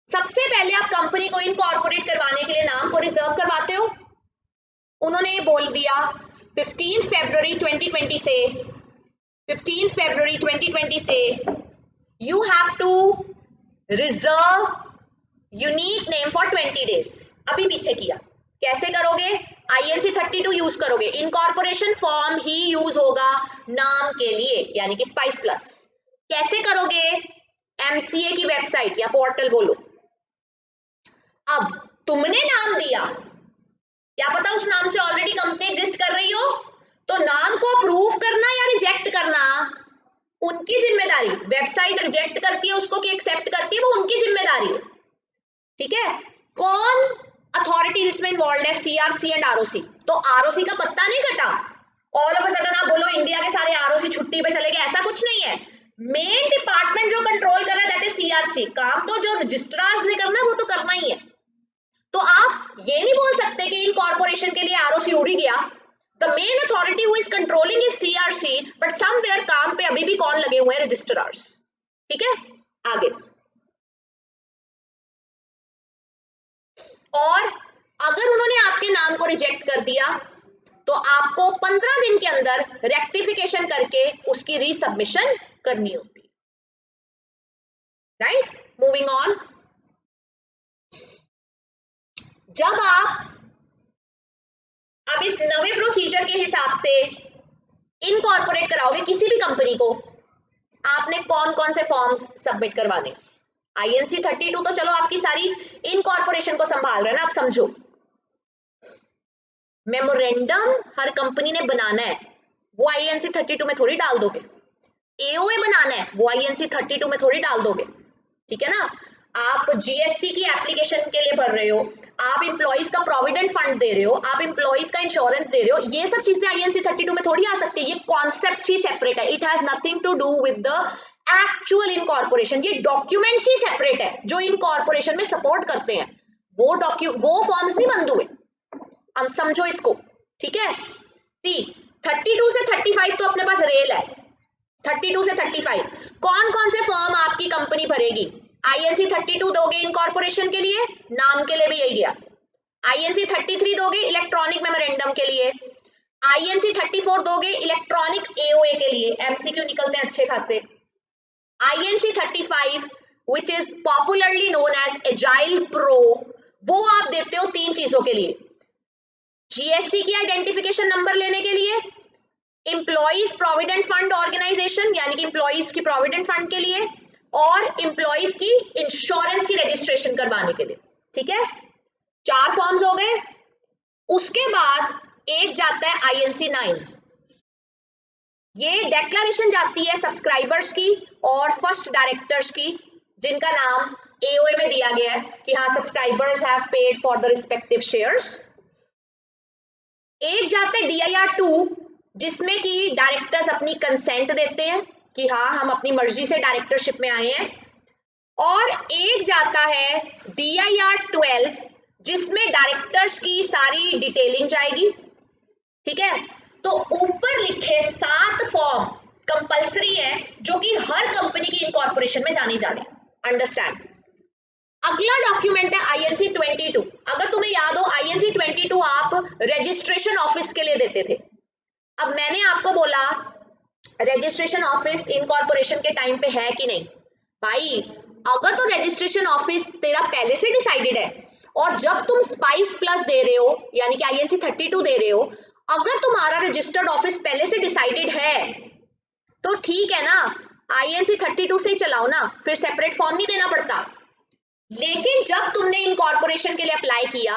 सबसे पहले आप कंपनी को इनकॉर्पोरेट करवाने के लिए नाम को रिजर्व करवाते हो। उन्होंने बोल दिया 15 फरवरी 2020 से 15 फरवरी 2020 से you have to reserve unique name for 20 days. अभी पीछे किया, कैसे करोगे? INC 32 यूज करोगे, इनकॉर्पोरेशन फॉर्म ही यूज होगा नाम के लिए, यानी कि स्पाइस प्लस। कैसे करोगे? MCA की वेबसाइट या पोर्टल बोलो। अब तुमने नाम दिया, क्या पता उस नाम से ऑलरेडी कंपनी एग्जिस्ट कर रही हो, तो नाम को अप्रूव करना या रिजेक्ट करना उनकी जिम्मेदारी। वेबसाइट रिजेक्ट करती है उसको कि एक्सेप्ट करती है, वो उनकी जिम्मेदारी है, ठीक है? कौन अथॉरिटी इसमें इन्वॉल्व है? CRC and ROC। तो ROC का पत्ता नहीं कटा, ऑल ऑफ अ सडन आप बोलो इंडिया के सारे ROC छुट्टी पे चले गए, ऐसा कुछ नहीं है। मेन डिपार्टमेंट जो कंट्रोल कर रहा है दैट इज CRC। काम तो जो रजिस्ट्रार्स ने करना है वो तो करना ही है। तो आप ये नहीं बोल सकते कि इनकॉर्पोरेशन के लिए ROC उड़ ही गया। The main authority who is controlling is CRC, but somewhere काम पे अभी भी कौन लगे हुए हैं? रजिस्ट्रार्स, ठीक है? आगे, और अगर उन्होंने आपके नाम को रिजेक्ट कर दिया तो आपको 15 दिन के अंदर रेक्टिफिकेशन करके उसकी रीसबमिशन करनी होती है, राइट? मूविंग ऑन, जब आप अब इस नवे प्रोसीजर के हिसाब से इनकॉर्पोरेट कराओगे किसी भी कंपनी को, आपने कौन कौन से फॉर्म्स सबमिट करवाने? INC 32 तो चलो आपकी सारी इनकॉर्पोरेशन को संभाल रहा है ना, आप समझो। मेमोरेंडम हर कंपनी ने बनाना है, वो INC 32 में थोड़ी डाल दोगे। AOA बनाना है, वो INC 32 में थोड़ी डाल दोगे, ठीक है ना? आप GST की एप्लीकेशन के लिए भर रहे हो, आप एम्प्लॉइज का प्रोविडेंट फंड दे रहे हो, आप एम्प्लॉइज का इंश्योरेंस दे रहे हो, ये सब चीजें INC 32 में थोड़ी आ सकती है। ये कॉन्सेप्ट ही सेपरेट है, it has nothing to do with the actual incorporation. ये डॉक्यूमेंट्स ही सेपरेट है जो इनकॉर्पोरेशन में सपोर्ट करते हैं, वो फॉर्म्स नहीं बंद हुए। हम समझो इसको, ठीक है? सी, 32 से 35 तो अपने पास रेल है। 32 से 35 कौन कौन से फॉर्म आपकी कंपनी भरेगी? INC 32 दोगे इनकॉर्पोरेशन के लिए, नाम के लिए भी यही गया। INC 33 दोगे इलेक्ट्रॉनिक मेमोरेंडम के लिए, INC 34 दोगे इलेक्ट्रॉनिक AOA के लिए, MCQ निकलते हैं अच्छे खासे। INC 35 which is popularly known as Agile Pro, वो आप देते हो 3 चीजों के लिए, GST की आइडेंटिफिकेशन नंबर लेने के लिए, एम्प्लॉइज प्रोविडेंट फंड ऑर्गेनाइजेशन यानी कि एम्प्लॉइज की प्रोविडेंट फंड के लिए, और एम्प्लॉइज की इंश्योरेंस की रजिस्ट्रेशन करवाने के लिए, ठीक है? 4 फॉर्म्स हो गए। उसके बाद एक जाता है INC 9, ये डेक्लेरेशन जाती है सब्सक्राइबर्स की और फर्स्ट डायरेक्टर्स की, जिनका नाम AOA में दिया गया है कि हाँ subscribers have paid for the respective shares. एक जाता है DIR 2, जिसमें कि डायरेक्टर्स अपनी कंसेंट देते हैं कि हाँ हम अपनी मर्जी से डायरेक्टरशिप में आए हैं। और एक जाता है DIR 12, जिसमें डायरेक्टर्स की सारी डिटेलिंग जाएगी, ठीक है? तो ऊपर लिखे 7 फॉर्म कंपलसरी है जो कि हर कंपनी की इनकॉर्पोरेशन में जानी जाने। अंडरस्टैंड? अगला डॉक्यूमेंट है INC 22। अगर तुम्हें याद हो INC 22 आप रजिस्ट्रेशन ऑफिस के लिए देते थे। अब मैंने आपको बोला रजिस्ट्रेशन ऑफिस इनकॉर्पोरेशन के टाइम पे है कि नहीं? भाई अगर तो रजिस्ट्रेशन ऑफिस तेरा पहले से डिसाइडेड है और जब तुम स्पाइस प्लस दे रहे हो यानी कि INC 32 दे रहे हो, अगर तुम्हारा रजिस्टर्ड ऑफिस पहले से डिसाइडेड है तो ठीक है ना, INC 32 से ही चलाओ ना, फिर सेपरेट फॉर्म नहीं देना पड़ता। लेकिन जब तुमने इनकॉर्पोरेशन के लिए अप्लाई किया,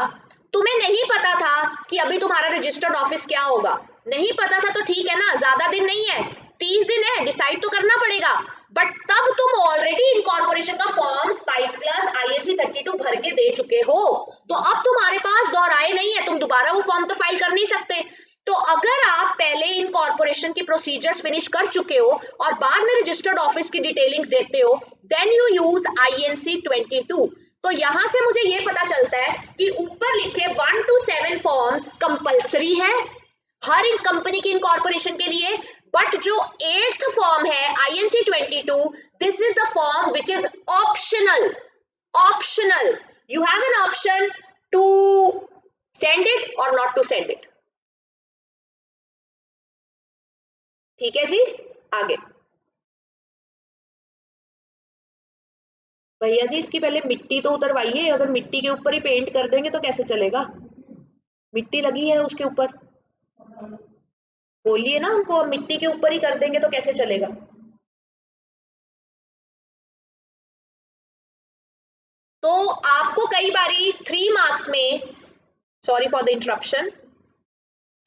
तुम्हें नहीं पता था कि अभी तुम्हारा रजिस्टर्ड ऑफिस क्या होगा। नहीं पता था तो ठीक है ना, ज्यादा दिन नहीं है, 30 दिन है, डिसाइड तो करना पड़ेगा। बट तब तुम ऑलरेडी इनकॉर्पोरेशन का फॉर्म स्पाइस प्लस INC 32 भर के दे चुके हो, तो अब तुम्हारे पास दोहराए नहीं है, तुम दोबारा वो फॉर्म तो फाइल कर नहीं सकते। तो अगर आप पहले इनकॉर्पोरेशन की प्रोसीजर्स फिनिश कर चुके हो और बाद में रजिस्टर्ड ऑफिस की डिटेलिंग्स देते हो, देन यू यूज INC 22। तो यहां से मुझे ये पता चलता है कि ऊपर लिखे 1 to 7 फॉर्म्स कंपलसरी है हर एक कंपनी की इनकॉर्पोरेशन के लिए, बट जो 8th फॉर्म है INC 22, this is the form which is optional. Optional, you have an option to send it or not to send it। ठीक है जी, आगे भैया जी इसकी पहले मिट्टी तो उतरवाइए, अगर मिट्टी के ऊपर ही पेंट कर देंगे तो कैसे चलेगा? मिट्टी लगी है उसके ऊपर, बोलिए ना उनको, मिट्टी के ऊपर ही कर देंगे तो कैसे चलेगा? तो आपको कई बारी 3 मार्क्स में, सॉरी फॉर द इंटरप्शन,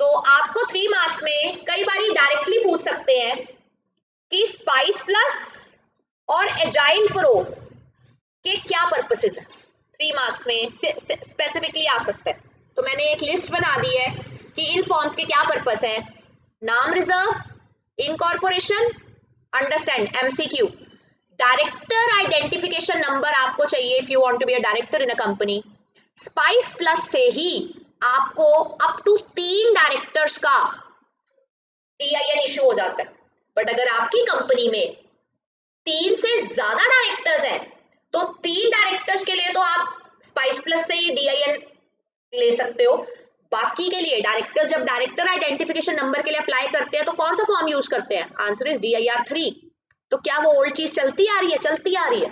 तो आपको 3 मार्क्स में कई बारी डायरेक्टली पूछ सकते हैं कि स्पाइस प्लस और एजाइल प्रो के क्या पर्पसेस है। 3 मार्क्स में स्पेसिफिकली आ सकता है। तो मैंने एक लिस्ट बना दी है कि इन फॉर्म्स के क्या पर्पस है। नाम reserve, incorporation, understand, MCQ, director identification number आपको चाहिए if you want to be a director in a company. Spice plus से ही आपको अप टू 3 डायरेक्टर्स का TIN इशू हो जाता है, बट अगर आपकी कंपनी में 3 से ज्यादा डायरेक्टर्स हैं तो 3 डायरेक्टर्स के लिए तो आप स्पाइस प्लस से ही DIN ले सकते हो। बाकी के लिए डायरेक्टर्स जब डायरेक्टर आइडेंटिफिकेशन नंबर के लिए अप्लाई करते हैं तो कौन सा फॉर्म यूज करते हैं? Answer is DIR 3। तो क्या वो ओल्ड चीज चलती आ रही है? चलती आ रही है,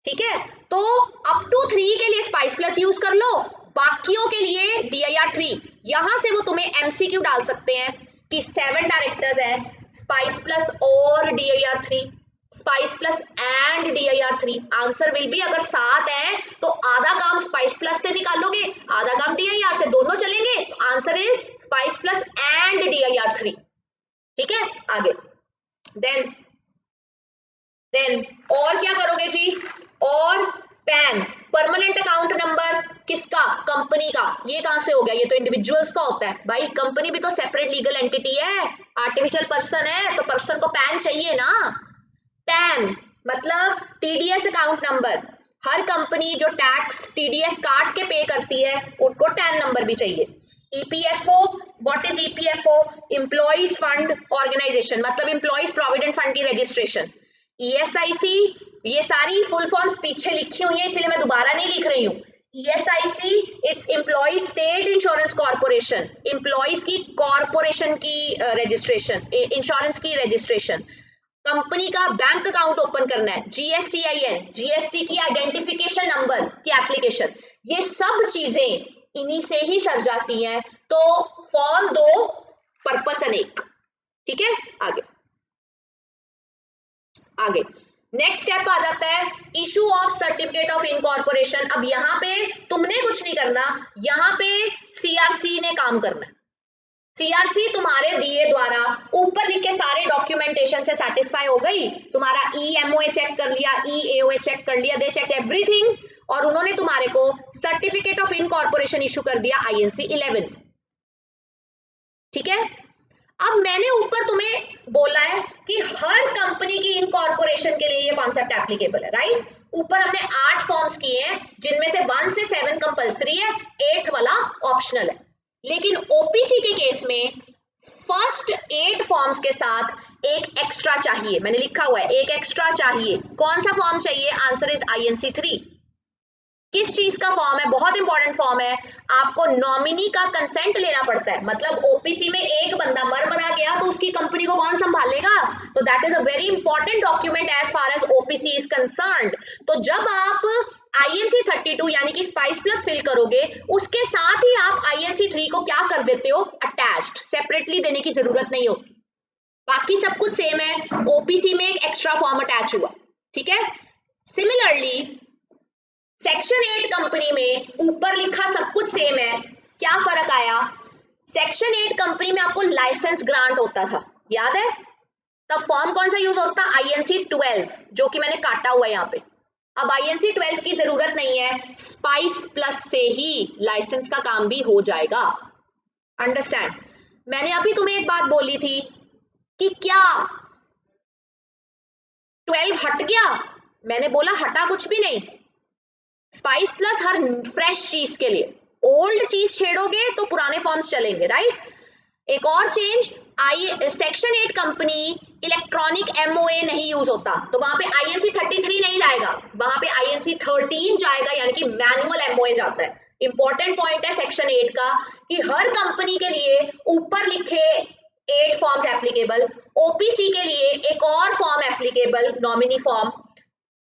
ठीक है। तो अप टू 3 के लिए स्पाइस प्लस यूज कर लो, बाकियों के लिए DIR 3। यहां से वो तुम्हें MCQ डाल सकते हैं कि 7 डायरेक्टर्स हैं, स्पाइस प्लस और DIR 3, spice plus and DIR 3। Answer will be, अगर 7 है तो आधा काम स्पाइस प्लस से निकालोगे, आधा काम DIR से, दोनों चलेंगे। Answer is spice plus and DIR 3। ठीक है, आगे देन और क्या करोगे जी? और पैन, परमानेंट अकाउंट नंबर किसका? कंपनी का। ये कहां से हो गया? ये तो इंडिविजुअल्स का होता है भाई, कंपनी भी तो सेपरेट लीगल एंटिटी है, आर्टिफिशियल पर्सन है, तो पर्सन को पैन चाहिए ना। पैन मतलब TDS अकाउंट नंबर। हर कंपनी जो टैक्स TDS काट के पे करती है उनको टैन नंबर भी चाहिए। EPFO, what is EPFO? Employees fund organisation, मतलब एम्प्लॉइज प्रोविडेंट फंड की रजिस्ट्रेशन। ESIC, ये सारी फुल फॉर्म्स पीछे लिखी हुई है इसलिए मैं दोबारा नहीं लिख रही हूँ। ESIC it's employees state insurance corporation, employees की कॉर्पोरेशन की रजिस्ट्रेशन, इंश्योरेंस की रजिस्ट्रेशन। कंपनी का बैंक अकाउंट ओपन करना है, GSTIN, GST की आइडेंटिफिकेशन नंबर की एप्लीकेशन, ये सब चीजें इन्हीं से ही सर जाती हैं। तो फॉर्म 2, पर्पस अनेक। ठीक है, आगे नेक्स्ट स्टेप आ जाता है issue of certificate of incorporation. अब यहाँ पे तुमने कुछ नहीं करना, यहाँ पे CRC ने काम करना है। CRC तुम्हारे दिए द्वारा ऊपर लिखे सारे डॉक्यूमेंटेशन से सेटिस्फाई हो गई, तुम्हारा EMOA चेक कर लिया, EAOA चेक कर लिया, दे चेक एवरीथिंग, और उन्होंने तुम्हारे को सर्टिफिकेट ऑफ इनकॉर्पोरेशन इशू कर दिया INC 11। ठीक है, अब मैंने ऊपर तुम्हें बोला है कि हर कंपनी की इनकॉर्पोरेशन के लिए ये कॉन्सेप्ट एप्लीकेबल है, राइट। ऊपर हमने 8 फॉर्म्स किए हैं जिनमें से 1 से 7 कंपलसरी है, 8th वाला ऑप्शनल है। लेकिन OPC के केस में फर्स्ट 8 फॉर्म्स के साथ एक एक्स्ट्रा चाहिए, मैंने लिखा हुआ है एक एक्स्ट्रा चाहिए। कौन सा फॉर्म चाहिए? Answer is INC 3। किस चीज का फॉर्म है? बहुत इंपॉर्टेंट फॉर्म है, आपको नॉमिनी का कंसेंट लेना पड़ता है। मतलब OPC में एक बंदा मरा गया तो उसकी कंपनी को कौन संभालेगा? तो that is a very important document as far as OPC is concerned. तो जब आप INC 32 यानी कि स्पाइस प्लस फिल करोगे, उसके साथ ही आप INC 3 को क्या कर देते हो? अटैच्ड, सेपरेटली देने की जरूरत नहीं होती, बाकी सब कुछ सेम है। OPC में एक एक्स्ट्रा फॉर्म अटैच हुआ, ठीक है। सिमिलरली सेक्शन 8 कंपनी में ऊपर लिखा सब कुछ सेम है, क्या फर्क आया? सेक्शन 8 कंपनी में आपको लाइसेंस ग्रांट होता था, याद है? तब फॉर्म कौन सा यूज होता? INC 12, जो कि मैंने काटा हुआ है यहाँ पे। अब INC 12 की जरूरत नहीं है, स्पाइस प्लस से ही लाइसेंस का काम भी हो जाएगा। अंडरस्टैंड? मैंने अभी तुम्हें एक बात बोली थी कि क्या 12 हट गया? मैंने बोला हटा कुछ भी नहीं। स्पाइस प्लस हर फ्रेश चीज के लिए, ओल्ड चीज छेड़ोगे तो पुराने फॉर्म्स चलेंगे, राइट? एक और change, section 8 company electronic MOA नहीं यूज होता, तो वहां पे आईएनसी 33 नहीं जाएगा, वहां पे आईएनसी 13 जाएगा, यानी कि मैनुअल एमओए जाता है। इंपॉर्टेंट पॉइंट है सेक्शन 8 का कि हर कंपनी के लिए ऊपर लिखे 8 फॉर्म्स एप्लीकेबल, ओपीसी के लिए एक और form applicable, nominee form.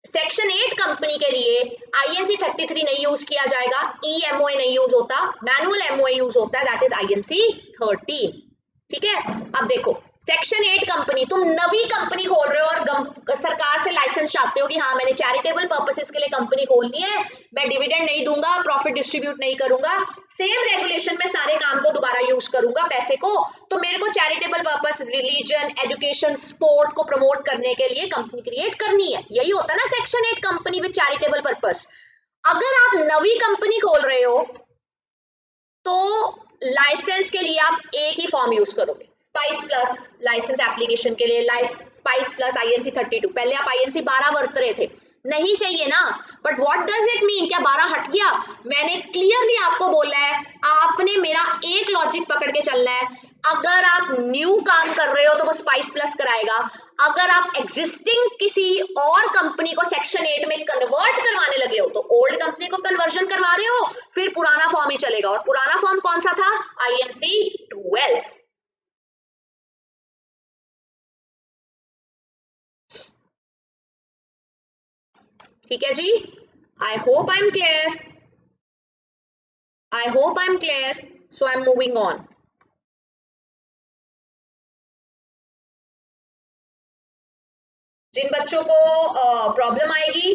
Section 8 company के लिए आईएनसी 33 नहीं यूज किया जाएगा, ईएमओए नहीं यूज होता, मैनुअल एमओए यूज होता है, दैट इज आईएनसी 13। ठीक है, अब देखो सेक्शन 8 कंपनी, तुम नवी कंपनी खोल रहे हो और सरकार से लाइसेंस चाहते हो कि हाँ मैंने चैरिटेबल पर्पसेस के लिए कंपनी खोलनी है, मैं डिविडेंड नहीं दूंगा, प्रॉफिट डिस्ट्रीब्यूट नहीं करूंगा, सेम रेगुलेशन में सारे काम को दोबारा यूज करूंगा पैसे को, तो मेरे को charitable purpose, religion, education, sport को प्रमोट करने के लिए कंपनी क्रिएट करनी है। यही होता है ना section 8 company with charitable purpose. अगर आप नवी कंपनी खोल रहे हो तो लाइसेंस के लिए आप एक ही फॉर्म यूज करोगे, स्पाइस प्लस लाइसेंस एप्लीकेशन के लिए स्पाइस प्लस आईएनसी 32। पहले आप आईएनसी 12 बरत रहे थे, नहीं चाहिए ना, but what does it mean? क्या 12 हट गया? मैंने क्लियरली आपको बोला है, आपने मेरा एक लॉजिक पकड़ के चलना है। अगर आप न्यू काम कर रहे हो तो वो स्पाइस प्लस कराएगा, अगर आप एग्जिस्टिंग किसी और कंपनी को सेक्शन 8 में कन्वर्ट करवाने लगे हो तो ओल्ड कंपनी को कन्वर्जन करवा रहे हो, फिर पुराना फॉर्म ही चलेगा। और पुराना फॉर्म कौन सा था? आईएनसी 12। ठीक है जी, I hope I am clear, I hope I am clear, so I am moving on. जिन बच्चों को प्रॉब्लम आएगी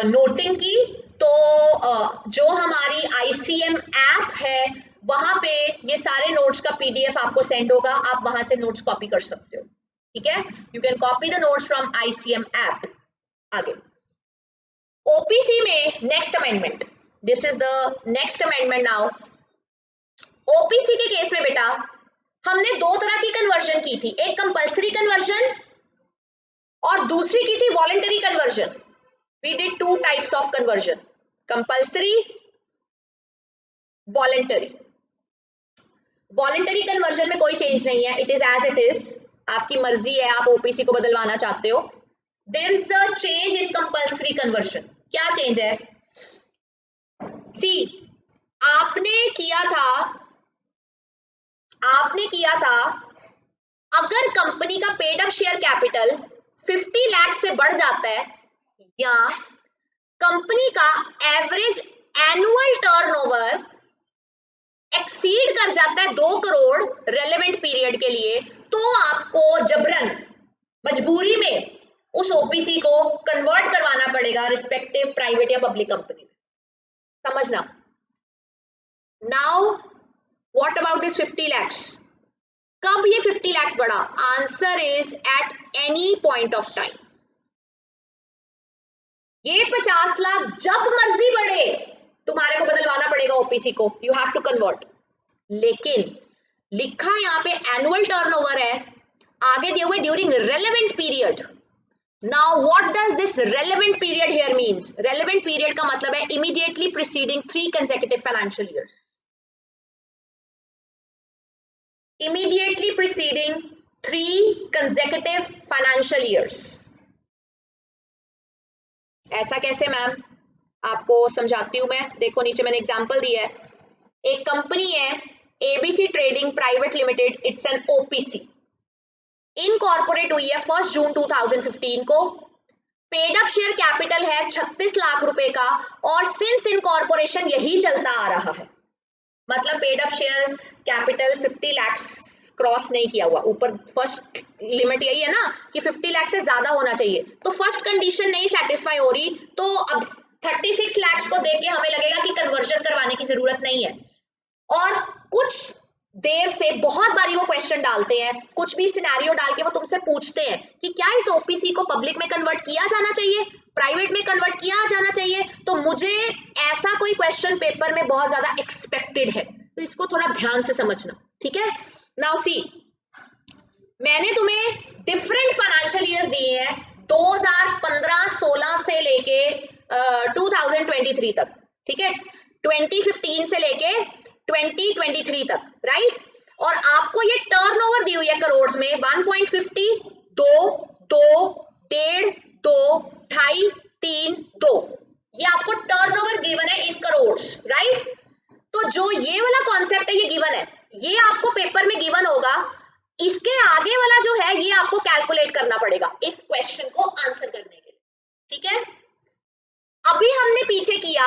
नोटिंग की, तो जो हमारी आईसीएम ऐप है वहां पे ये सारे नोट्स का पीडीएफ आपको सेंड होगा, आप वहां से नोट्स कॉपी कर सकते हो। ठीक है, you can copy the notes from ICM app. आगे ओपीसी में next amendment, this is the next amendment now. OPC के केस में बेटा हमने दो तरह की कन्वर्जन की थी, एक कंपल्सरी कन्वर्जन और दूसरी की थी voluntary conversion. We did two types of conversion, compulsory, voluntary. Voluntary conversion में कोई चेंज नहीं है, it is as it is, आपकी मर्जी है आप ओपीसी को बदलवाना चाहते हो। There is a change in compulsory conversion. क्या चेंज है? सी, आपने किया था अगर कंपनी का paid up share capital 50 lakh से बढ़ जाता है या कंपनी का एवरेज एनुअल टर्नओवर एक्सीड कर जाता है 2 करोड़ रेलेवेंट पीरियड के लिए, तो आपको जबरन मजबूरी में उस ओपीसी को कन्वर्ट करवाना पड़ेगा रिस्पेक्टिव प्राइवेट या पब्लिक कंपनी में। समझना। Now what about this 50 lakhs? कब ये 50 lakhs बढ़ा? Answer is at any point of time. ये 50 लाख जब मर्जी बढ़े तुम्हारे को बदलवाना पड़ेगा ओपीसी को, यू हैव टू कन्वर्ट। लेकिन लिखा यहाँ पे एनुअल टर्नओवर है, आगे दिए हुए during relevant period. Now what does this relevant period here means? Relevant period का मतलब है immediately preceding 3 consecutive financial years। Immediately preceding 3 consecutive financial years। ऐसा कैसे मैम? आपको समझाती हूं मैं, देखो नीचे मैंने एग्जांपल दिया है। एक कंपनी है ABC trading private limited, it's an OPC, incorporate हुई है 1 जून 2015 को, पेड अप शेयर कैपिटल है 36 लाख रुपए का, और सिंस इनकॉर्पोरेशन यही चलता आ रहा है। मतलब paid up share capital 50 lakh cross नहीं किया हुआ, ऊपर फर्स्ट लिमिट यही है ना कि 50 लाख से ज्यादा होना चाहिए, तो फर्स्ट कंडीशन नहीं सेटिस्फाई हो रही, तो अब 36 लाख को देख के हमें लगेगा कि कन्वर्जन करवाने की जरूरत नहीं है। और कुछ देर से बहुत बारी वो क्वेश्चन डालते हैं, कुछ भी सिनेरियो डाल के वो तुमसे पूछते हैं कि क्या इस ओपीसी को पब्लिक में कन्वर्ट किया जाना चाहिए, प्राइवेट में कन्वर्ट किया जाना चाहिए। तो मुझे ऐसा कोई क्वेश्चन पेपर में बहुत ज्यादा एक्सपेक्टेड है, तो इसको थोड़ा ध्यान से समझना। ठीक है, नाउ सी, मैंने तुम्हें डिफरेंट फाइनेंशियल ईयर्स दिए हैं 2015-16 से लेके 2023 तक, ठीक है, 2015 से लेके 2023 तक, राइट। और आपको ये टर्नओवर दी हुई है करोड़ में 1.50, 2, 2, 1.5, 2, 2.5, 3, 2, ये आपको टर्नओवर गिवन है इन करोड़, राइट। तो जो ये वाला कॉन्सेप्ट है ये गिवन है, ये आपको पेपर में गिवन होगा, इसके आगे वाला जो है ये आपको कैलकुलेट करना पड़ेगा इस क्वेश्चन को आंसर करने के लिए, ठीक है। अभी हमने पीछे किया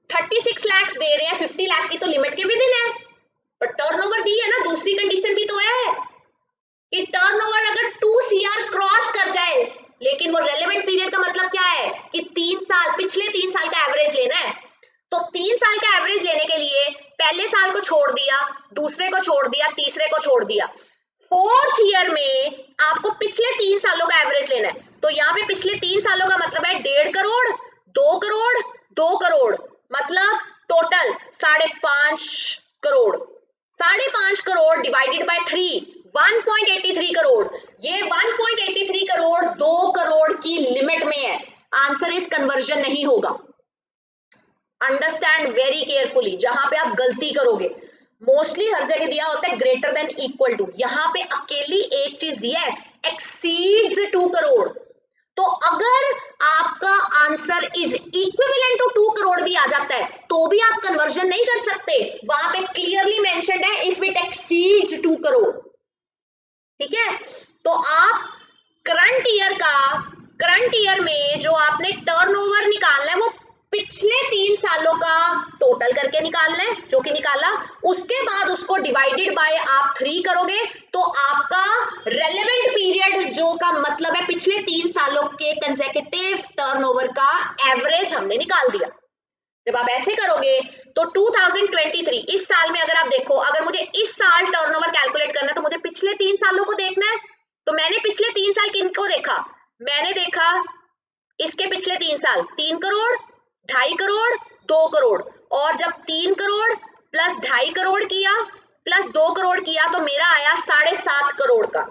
36 लाख दे रहे हैं, 50 लाख की तो लिमिट के विद इन है, पर टर्नओवर दी है ना, दूसरी कंडीशन भी तो है कि टर्नओवर अगर 2 CR क्रॉस कर जाए, लेकिन वो रेलेवेंट पीरियड का मतलब क्या है कि 3 साल, पिछले 3 साल का एवरेज लेना है। तो 3 साल का एवरेज लेने के लिए पहले साल को छोड़ दिया, दूसरे को छोड़ दिया, तीसरे को छोड़ दिया, 4th ईयर में आपको पिछले 3 सालों का एवरेज लेना है। तो यहाँ पे पिछले 3 सालों का मतलब है 1.5 करोड़, 2 करोड़, 2 करोड़, मतलब total 5.5 crore, 5.5 crore divided by 3, 1.83 crore. ये 1.83 करोड़ 2 करोड़ की लिमिट में है, आंसर इस कन्वर्जन नहीं होगा। अंडरस्टैंड वेरी केयरफुली, जहां पे आप गलती करोगे, मोस्टली हर जगह दिया होता है ग्रेटर देन इक्वल टू, यहां पे अकेली एक चीज दिया है एक्सीड्स 2 करोड़। तो अगर आपका answer is equivalent to 2 crore भी आ जाता है तो भी आप कन्वर्जन नहीं कर सकते, वहां पे क्लियरली मेंशन्ड है इफ इट एक्सीड्स 2 करोड़, ठीक है। तो आप करंट ईयर में जो आपने टर्नओवर निकालना है वो पिछले 3 सालों का टोटल करके निकालना है, जो कि निकाला, उसके बाद उसको डिवाइडेड बाय आप 3 करोगे तो आपका रेलेवेंट पीरियड, जो का मतलब है पिछले 3 सालों के कंसेक्यूटिव टर्नओवर का एवरेज हमने निकाल दिया। जब आप ऐसे करोगे तो 2023 इस साल में अगर आप देखो, अगर मुझे इस साल टर्नओवर कैलकुलेट करना है तो मुझे पिछले 3 सालों को देखना है। तो मैंने पिछले 3 साल किनको देखा, मैंने देखा इसके पिछले 3 साल 3 करोड़, 2.5 करोड़, 2 करोड़, और जब 3 करोड़ प्लस 2.5 करोड़ किया प्लस 2 करोड़ किया तो मेरा आया 7.5 करोड़ का।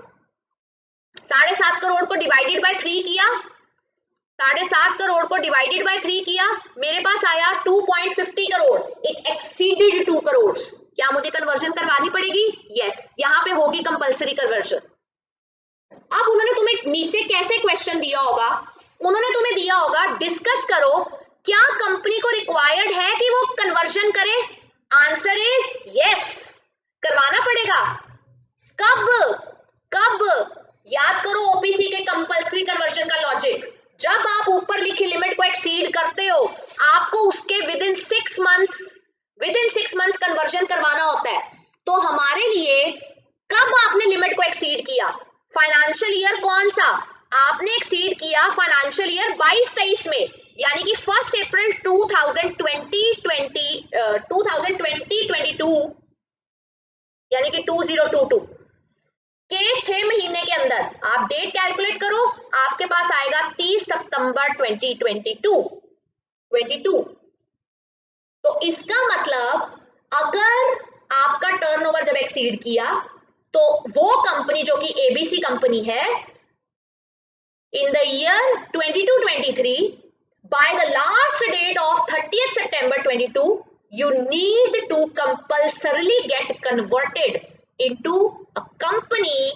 7.5 करोड़ को डिवाइडेड बाय 3 किया, 7.5 करोड़ को डिवाइडेड बाय 3 किया, मेरे पास आया 2.50 करोड़, इट एक्सीडेड 2 करोड़। क्या मुझे कन्वर्जन करवानी पड़ेगी? यस, यहाँ पे होगी कंपल्सरी कन्वर्जन। अब उन्होंने तुम्हें नीचे कैसे क्वेश्चन दिया होगा, उन्होंने तुम्हें दिया होगा डिस्कस करो क्या कंपनी को रिक्वायर्ड है कि वो कन्वर्जन करे। आंसर इज यस, करवाना पड़ेगा। कब याद करो ओपीसी के कंपल्सरी कन्वर्जन का लॉजिक, जब आप ऊपर लिखी लिमिट को एक्सीड करते हो आपको उसके विद इन 6 मंथ्स कन्वर्जन करवाना होता है। तो हमारे लिए कब आपने लिमिट को एक्सीड किया, फाइनेंशियल ईयर कौन सा आपने एक्सीड किया, फाइनेंशियल ईयर 22-23 में, यानी कि 1 अप्रैल 2022 यानी कि 2022 के 6 महीने के अंदर आप डेट कैलकुलेट करो, आपके पास आएगा 30 सितंबर 2022। तो इसका मतलब अगर आपका टर्नओवर जब एक्सीड किया तो वो कंपनी जो कि एबीसी कंपनी है, in the year 22-23 by the last date of 30th September 22 you need to compulsorily get converted into a company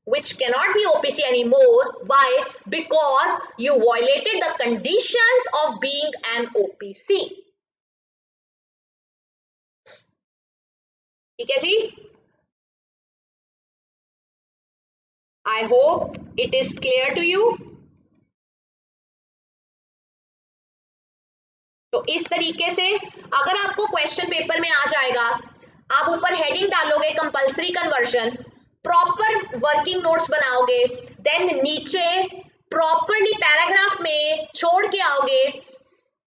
which cannot be OPC anymore. Why? Because you violated the conditions of being an OPC. ठीक है जी, I hope it is clear to you. तो इस तरीके से अगर आपको question paper में आ जाएगा, आप ऊपर हेडिंग डालोगे compulsory conversion, proper working notes बनाओगे, देन नीचे प्रॉपरली पैराग्राफ में छोड़ के आओगे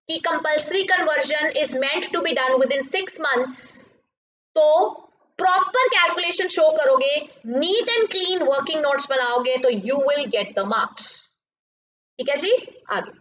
कि compulsory conversion is meant to be done within 6 months, तो प्रॉपर कैलकुलेशन शो करोगे, neat and clean working notes बनाओगे तो you will get the marks. ठीक है जी, आगे